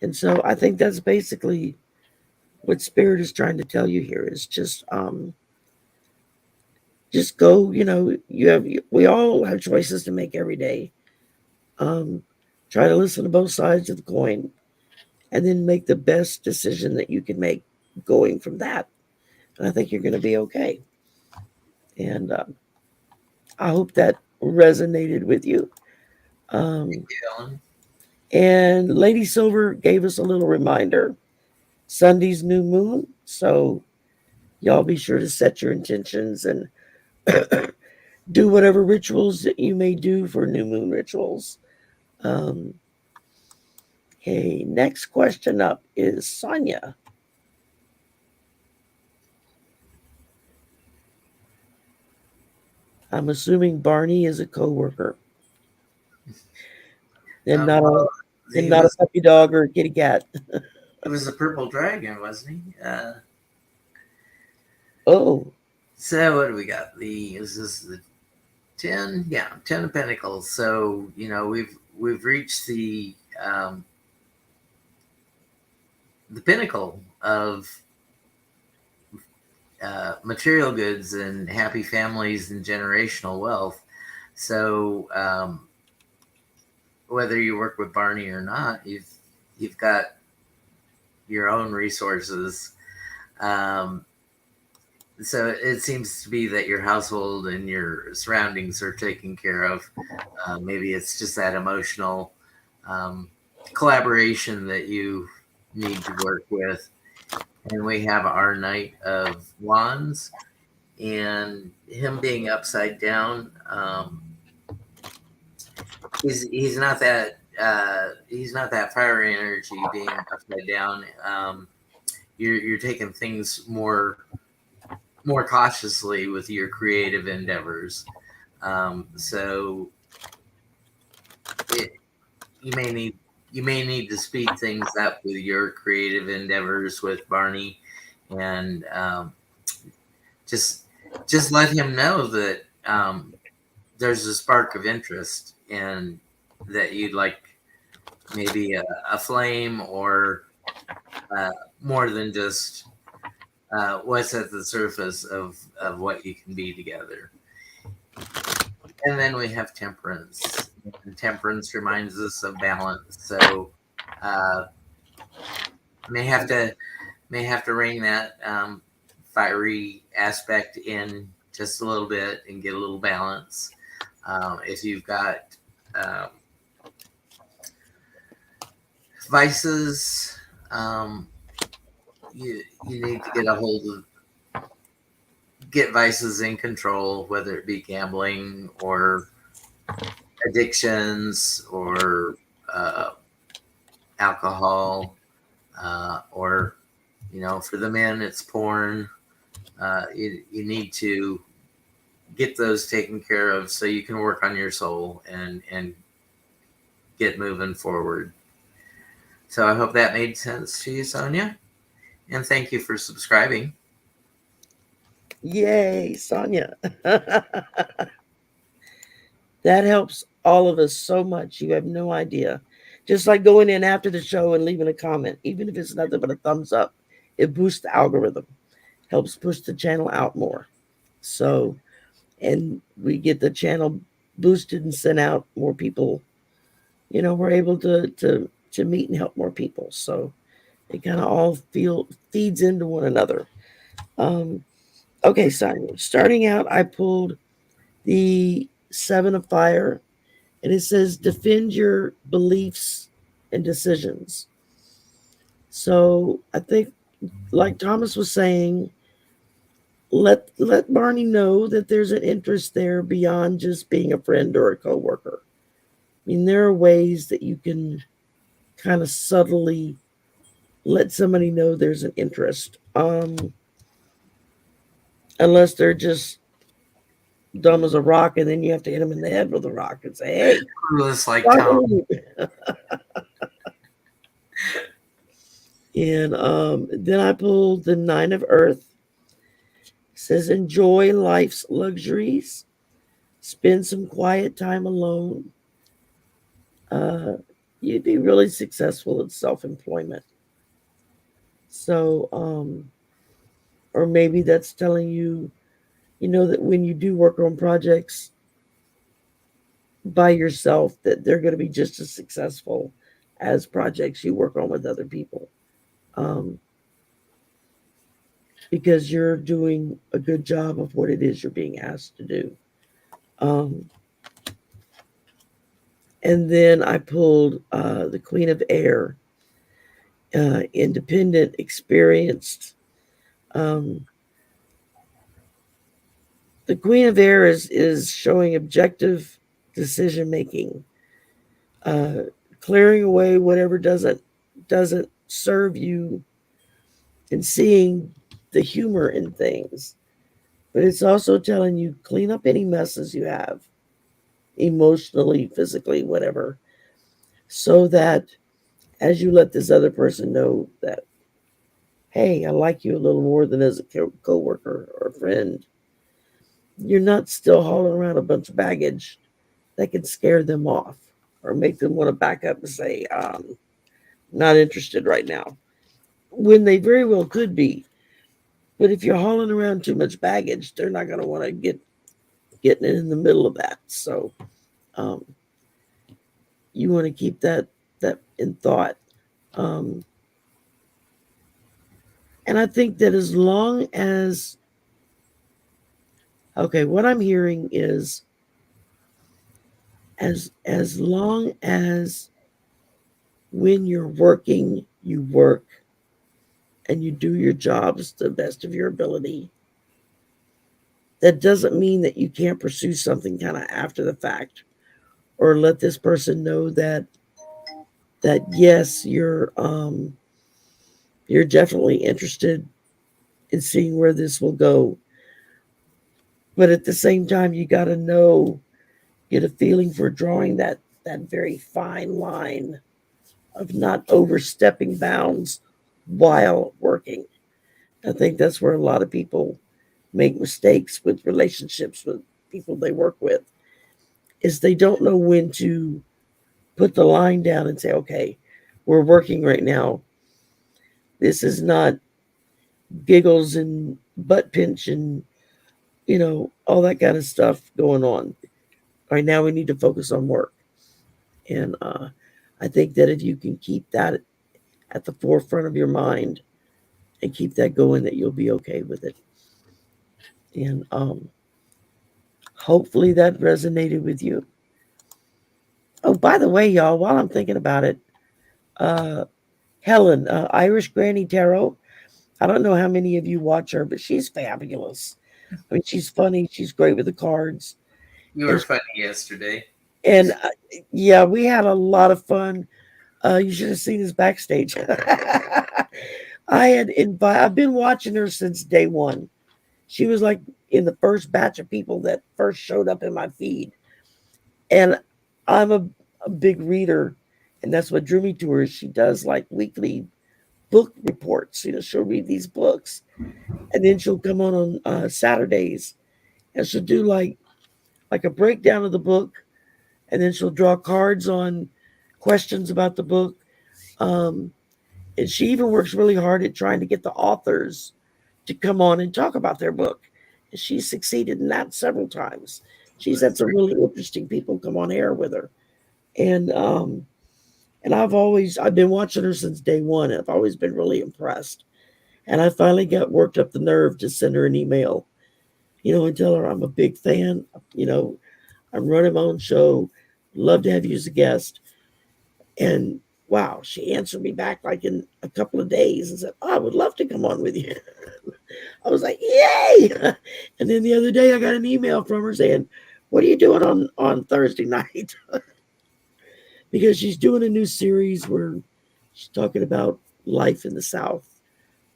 And so I think that's basically what Spirit is trying to tell you here is just go. We all have choices to make every day. Um, try to listen to both sides of the coin and then make the best decision that you can make going from that. And I think you're going to be okay. And I hope that resonated with you. Thank Um, you, Ellen. and Lady Silver gave us a little reminder Sunday's new moon. So y'all be sure to set your intentions and do whatever rituals that you may do for new moon rituals. Um, okay, next question up is Sonia. I'm assuming Barney is a coworker and not a Well, and he not a was puppy dog or a kitty cat. he was a purple dragon, wasn't he? Oh, So what do we got? Is this the 10? Yeah, 10 of Pentacles. So we've reached the pinnacle of material goods and happy families and generational wealth. So whether you work with Barney or not, you've got your own resources. Um, so it seems to be that your household and your surroundings are taken care of. Maybe it's just that emotional um, collaboration that you need to work with. And we have our Knight of Wands, and him being upside down. He's not that fiery energy being upside down. You're taking things more cautiously with your creative endeavors. So it, you may need to speed things up with your creative endeavors with Barney, and just let him know that there's a spark of interest and that you'd like maybe a flame or more than just what's at the surface of what you can be together. And then we have temperance. And temperance reminds us of balance. So uh, may have to rein that fiery aspect in just a little bit and get a little balance. If you've got vices, you need to get vices in control, whether it be gambling or addictions or alcohol, or for the men it's porn. You need to get those taken care of so you can work on your soul and get moving forward. So I hope that made sense to you, Sonia, and thank you for subscribing. Yay, Sonia. That helps all of us so much. You have no idea. Just like going in after the show and leaving a comment, even if it's nothing but a thumbs up, it boosts the algorithm, helps push the channel out more. So, and we get the channel boosted and sent out more people. We're able to meet and help more people. So it kind of all feeds into one another. Okay, Simon, starting out, I pulled the Seven of Fire, and it says defend your beliefs and decisions. So I think, like Thomas was saying, let Barney know that there's an interest there beyond just being a friend or a coworker. I mean, there are ways that you can kind of subtly let somebody know there's an interest. Unless they're just dumb as a rock, and then you have to hit them in the head with a rock and say, "Hey, Clueless like Tom." And then I pulled the Nine of Earth. It says, enjoy life's luxuries, spend some quiet time alone. You'd be really successful at self-employment. So, or maybe that's telling you, that when you do work on projects by yourself, that they're going to be just as successful as projects you work on with other people. Because you're doing a good job of what it is you're being asked to do. And then I pulled the Queen of Air, independent, experienced. The Queen of Air is showing objective decision making, clearing away whatever doesn't serve you, and seeing the humor in things. But it's also telling you clean up any messes you have, emotionally, physically, whatever, so that as you let this other person know that, hey, I like you a little more than as a co-worker or a friend, you're not still hauling around a bunch of baggage that can scare them off or make them want to back up and say, not interested right now, when they very well could be. But if you're hauling around too much baggage, they're not going to want to getting in the middle of that. So you want to keep that in thought. Um, and I think that as long as, okay, what I'm hearing is as long as when you're working, you work and you do your jobs to the best of your ability. That doesn't mean that you can't pursue something kind of after the fact, or let this person know that yes, you're definitely interested in seeing where this will go. But at the same time, you got to know, get a feeling for drawing that very fine line of not overstepping bounds while working. I think that's where a lot of people make mistakes with relationships with people they work with, is they don't know when to put the line down and say, okay, we're working right now. This is not giggles and butt pinch and all that kind of stuff going on. Right now we need to focus on work. And I think that if you can keep that at the forefront of your mind and keep that going, that you'll be okay with it. And hopefully that resonated with you. Oh, by the way, y'all, while I'm thinking about it, uh, Helen, Irish Granny Tarot. I don't know how many of you watch her, but she's fabulous. I mean, she's funny. She's great with the cards. You were And, funny yesterday. and yeah, we had a lot of fun. You should have seen us backstage. I've been watching her since day one. She was like in the first batch of people that first showed up in my feed. And I'm a big reader, and that's what drew me to her. She does like weekly book reports. She'll read these books, and then she'll come on Saturdays, and she'll do like a breakdown of the book, and then she'll draw cards on questions about the book. Um, and she even works really hard at trying to get the authors to come on and talk about their book. And she's succeeded in that several times. She's had some really interesting people come on air with her. And I've been watching her since day one. I've always been really impressed. And I finally got worked up the nerve to send her an email, and tell her I'm a big fan. I'm running my own show. Love to have you as a guest. And wow, she answered me back like in a couple of days and said, oh, I would love to come on with you. I was like, yay. And then the other day I got an email from her saying, what are you doing on Thursday night? Because she's doing a new series where she's talking about life in the South,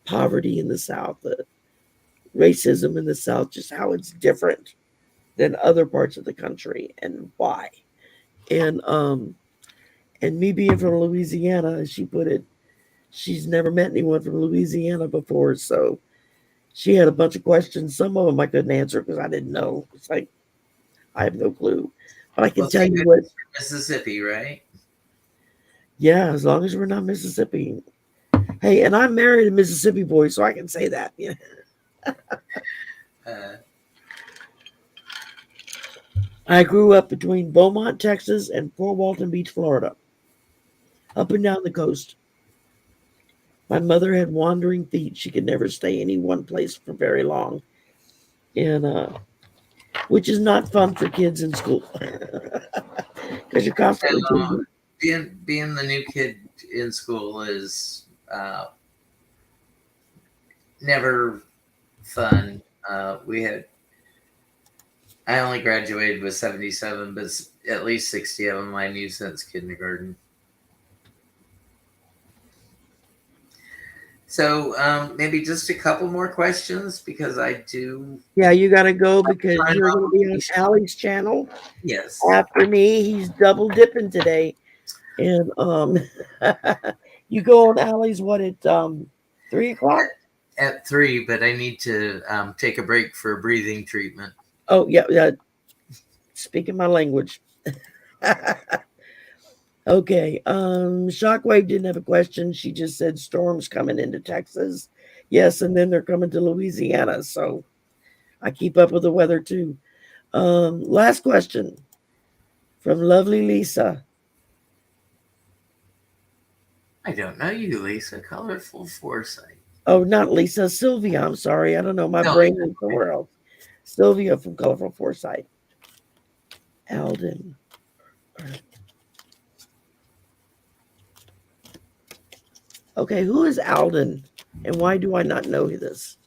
poverty in the South, racism in the South, just how it's different than other parts of the country and why. And me being from Louisiana, as she put it, she's never met anyone from Louisiana before, so she had a bunch of questions. Some of them I couldn't answer because I didn't know. It's like I have no clue. But I can Well, tell thank you what. goodness for Mississippi, right? Yeah, as long as we're not Mississippi. Hey, and I'm married a Mississippi boy, so I can say that. Yeah. Uh, I grew up between Beaumont, Texas, and Fort Walton Beach, Florida, up and down the coast. My mother had wandering feet. She could never stay any one place for very long, and which is not fun for kids in school because you're constantly so changing. being the new kid in school is never fun. We had I only graduated with 77, but at least 60 of them I knew since kindergarten. So maybe just a couple more questions because I do. Yeah, you got to go because Sign you're going to be on off. Allie's channel Yes, after me. He's double dipping today, and you go on Allie's what at 3 o'clock? at 3, but I need to take a break for breathing treatment. Oh yeah, yeah. Speaking my language. Okay. Shockwave didn't have a question. She just said storms coming into Texas. Yes, and then they're coming to Louisiana. So I keep up with the weather too. Last question from lovely Lisa. I don't know you, Lisa. Colorful foresight. Oh, not Lisa, Sylvia. I'm sorry. I don't know. My No. brain is somewhere else. Sylvia from Colorful Foresight. Alden. Okay, who is Alden, and why do I not know this?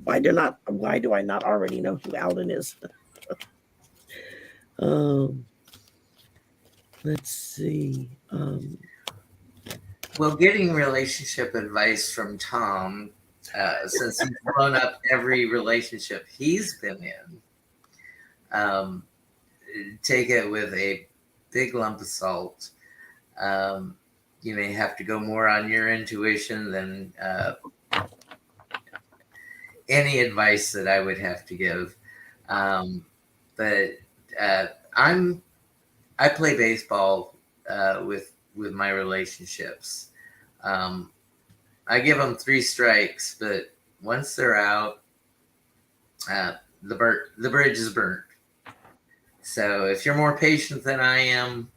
Why do I not already know who Alden is? um, let's see. Well, getting relationship advice from Tom, since he's blown up every relationship he's been in, um, take it with a big lump of salt. Um, you may have to go more on your intuition than any advice that I would have to give. But uh, I play baseball with my relationships. Um, I give them 3 strikes, but once they're out, the bridge is burnt. So if you're more patient than I am,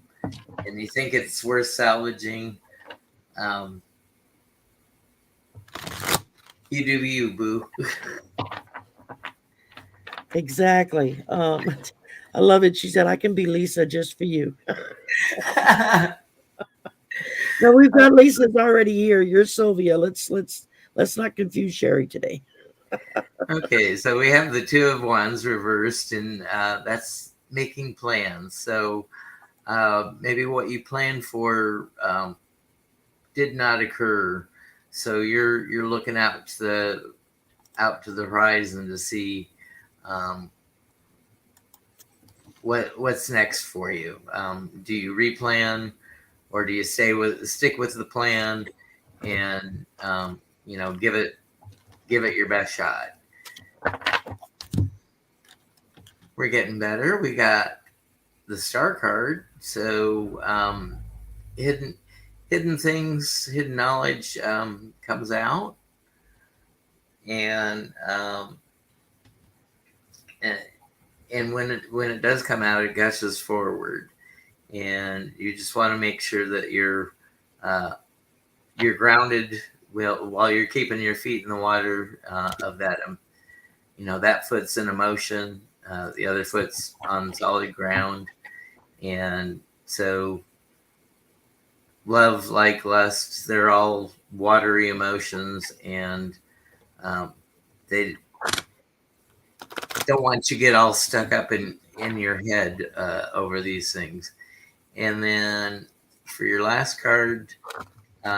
and you think it's worth salvaging, um, you do you, boo. Exactly. I love it. She said, "I can be Lisa just for you." No, we've got Lisa's already here. You're Sylvia. Let's not confuse Sherry today. Okay, so we have the 2 of Wands reversed, and that's making plans. So maybe what you planned for did not occur. So you're looking out to the horizon to see what's next for you. Do you replan, or do you stick with the plan and give it your best shot? We're getting better. We got the Star card, so hidden things, hidden knowledge comes out, and and when it does come out, it gushes forward, and you just want to make sure that you're grounded while you're keeping your feet in the water of that. That foot's in emotion, the other foot's on solid ground, and so love, like lust, they're all watery emotions, and they don't want you to get all stuck up in your head over these things. And then for your last card, we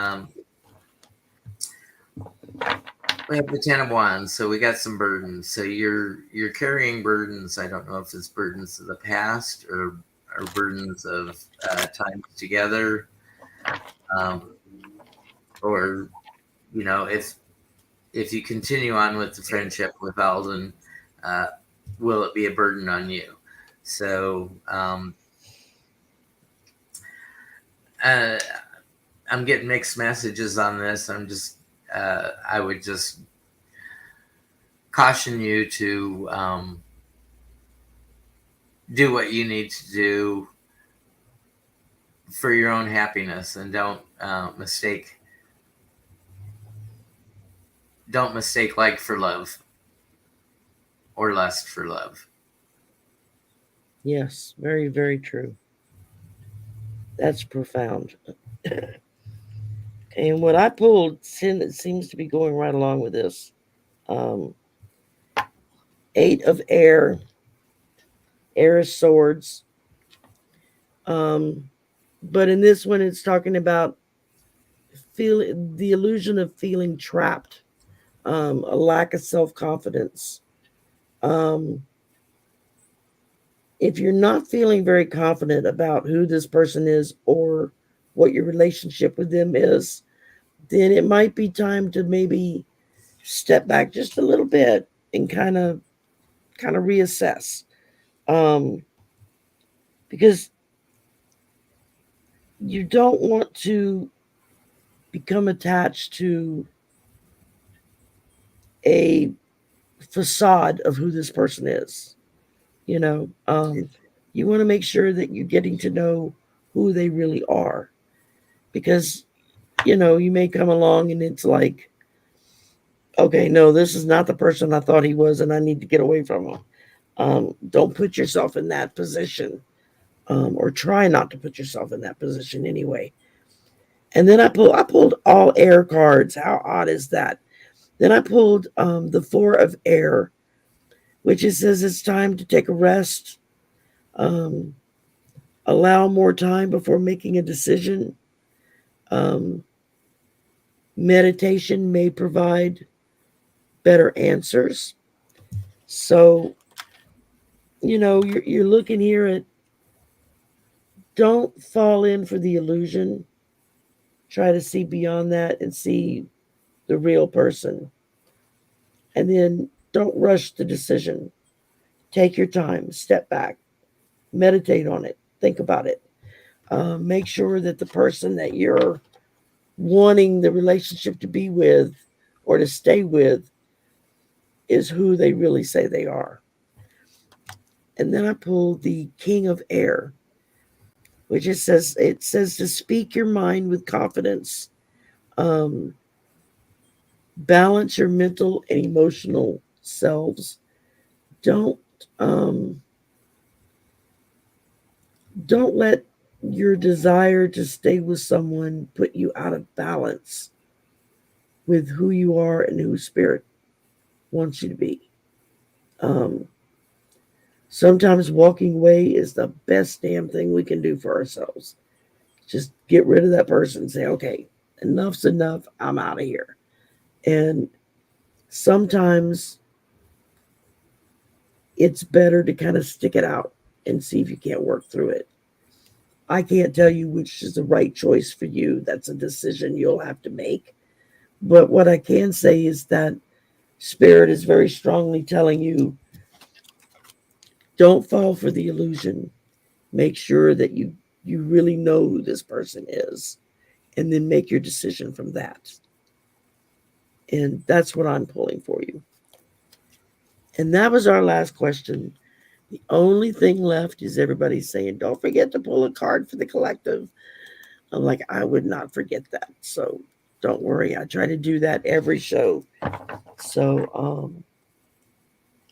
have the 10 of Wands, so we got some burdens. So you're carrying burdens. I don't know if it's burdens of the past or burdens of time together, or if you continue on with the friendship with Alden, will it be a burden on you? So I'm getting mixed messages on this. I would just caution you to do what you need to do for your own happiness, and don't mistake like for love or lust for love. Yes, very, very true. That's profound. And what I pulled seems to be going right along with this. 8 of air of swords. But in this one, it's talking about the illusion of feeling trapped, a lack of self-confidence. If you're not feeling very confident about who this person is or what your relationship with them is, then it might be time to maybe step back just a little bit and kind of reassess. Because you don't want to become attached to a facade of who this person is. You want to make sure that you're getting to know who they really are. because, you may come along and it's like, okay, no, this is not the person I thought he was, and I need to get away from him. Don't put yourself in that position, or try not to put yourself in that position anyway. And then I pulled all air cards. How odd is that? Then I pulled the four of air, which it says it's time to take a rest, um, allow more time before making a decision. Um, Meditation may provide better answers. So, you're looking here at, don't fall in for the illusion. Try to see beyond that and see the real person. And then don't rush the decision. Take your time, step back, meditate on it, think about it. Make sure that the person that you're wanting the relationship to be with or to stay with is who they really say they are. And then I pulled the King of Air, which it says to speak your mind with confidence, um, balance your mental and emotional selves. Don't um, don't let your desire to stay with someone put you out of balance with who you are and who spirit wants you to be. Um, Sometimes walking away is the best damn thing we can do for ourselves. Just get rid of that person and say, okay, enough's enough. I'm out of here. And sometimes it's better to kind of stick it out and see if you can't work through it. I can't tell you which is the right choice for you. That's a decision you'll have to make. But what I can say is that Spirit is very strongly telling you, don't fall for the illusion. Make sure that you really know who this person is, and then make your decision from that. And that's what I'm pulling for you. And that was our last question. The only thing left is everybody saying, don't forget to pull a card for the collective. I'm like, I would not forget that. So don't worry. I try to do that every show. So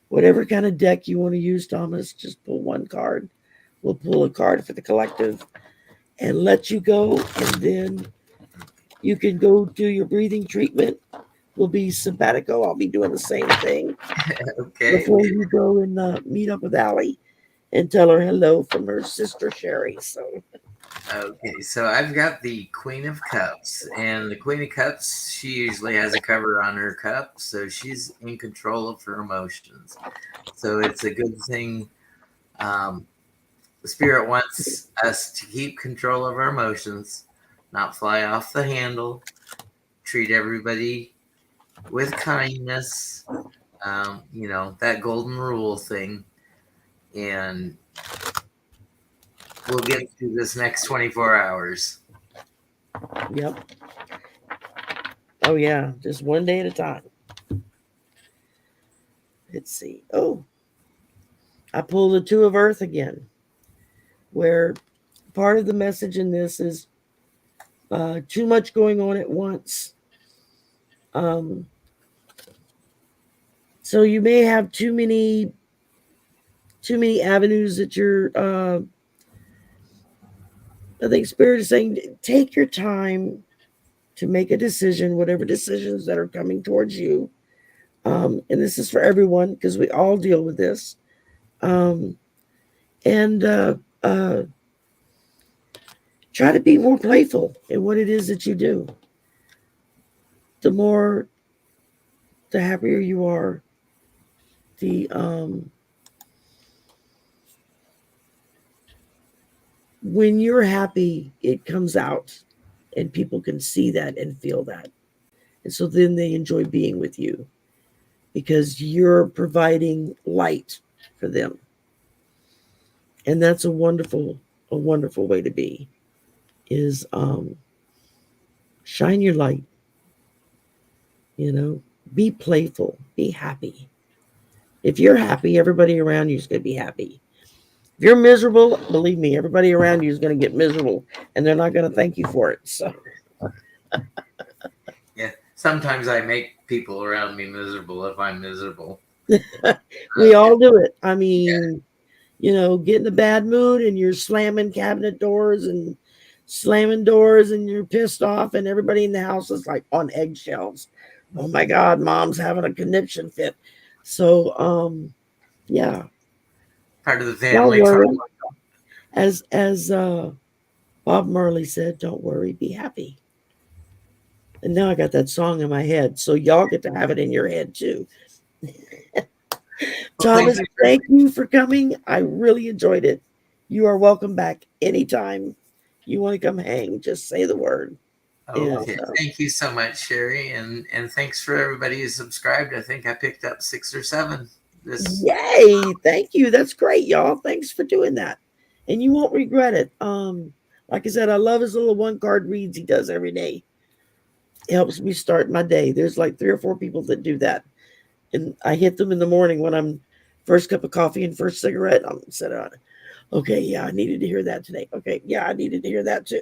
whatever kind of deck you want to use, Thomas, just pull one card. We'll pull a card for the collective and let you go. And then you can go do your breathing treatment. We'll be sabbatical. I'll be doing the same thing Okay. before you go and meet up with Allie and tell her hello from her sister Sherry. So Okay, so I've got the Queen of Cups, and the Queen of Cups, she usually has a cover on her cup, so she's in control of her emotions. So it's a good thing. The Spirit wants us to keep control of our emotions, not fly off the handle, treat everybody with kindness, that golden rule thing, and we'll get through this next 24 hours. yep. Oh yeah, just one day at a time. Let's see. Oh, I pulled the Two of Earth again, where part of the message in this is too much going on at once. Um, so you may have too many avenues that you're. I think Spirit is saying, take your time to make a decision, whatever decisions that are coming towards you. And this is for everyone because we all deal with this. Um, and try to be more playful in what it is that you do. The happier you are, the when you're happy, it comes out, and people can see that and feel that, and so then they enjoy being with you because you're providing light for them, and that's a wonderful way to be. Is shine your light. Be playful, be happy. If you're happy, everybody around you is going to be happy. If you're miserable, believe me, everybody around you is going to get miserable, and they're not going to thank you for it. So Yeah. Sometimes I make people around me miserable if I'm miserable. we all It, do it. I yeah. mean, get in a bad mood and you're slamming cabinet doors and slamming doors and you're pissed off and everybody in the house is like on eggshells. Oh my God, mom's having a conniption fit. So, yeah, Part of the don't family trauma. worry. As Bob Marley said, don't worry, be happy. And now I got that song in my head. So y'all get to have it in your head too. Well, thank Thomas, you. thank you for coming. I really enjoyed it. You are welcome back anytime you want to come hang. Just say the word. And Okay. Thank you so much, Sherry. And thanks for everybody who subscribed. I think I picked up 6 or 7 this. yay. Thank you. That's great, y'all. Thanks for doing that. And you won't regret it. Like I said, I love his little one card reads he does every day. It helps me start my day. There's like 3 or 4 people that do that. And I hit them in the morning when I'm first cup of coffee and first cigarette. I'm set on. Okay, yeah, I needed to hear that today. Okay, yeah, I needed to hear that too.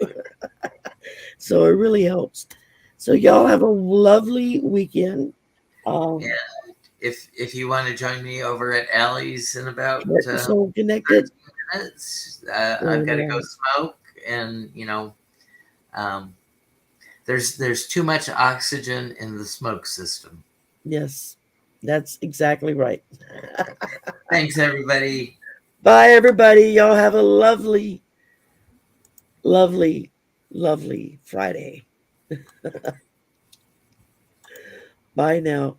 So it really helps. So y'all have a lovely weekend. Yeah. Um, If you want to join me over at Allie's in about Heart and Soul Connected. 13 minutes, I've got to go And smoke, and um, there's too much oxygen in the smoke system. yes, that's exactly right. Thanks, everybody. Bye, everybody. Y'all have a lovely, lovely, lovely Friday. Bye now.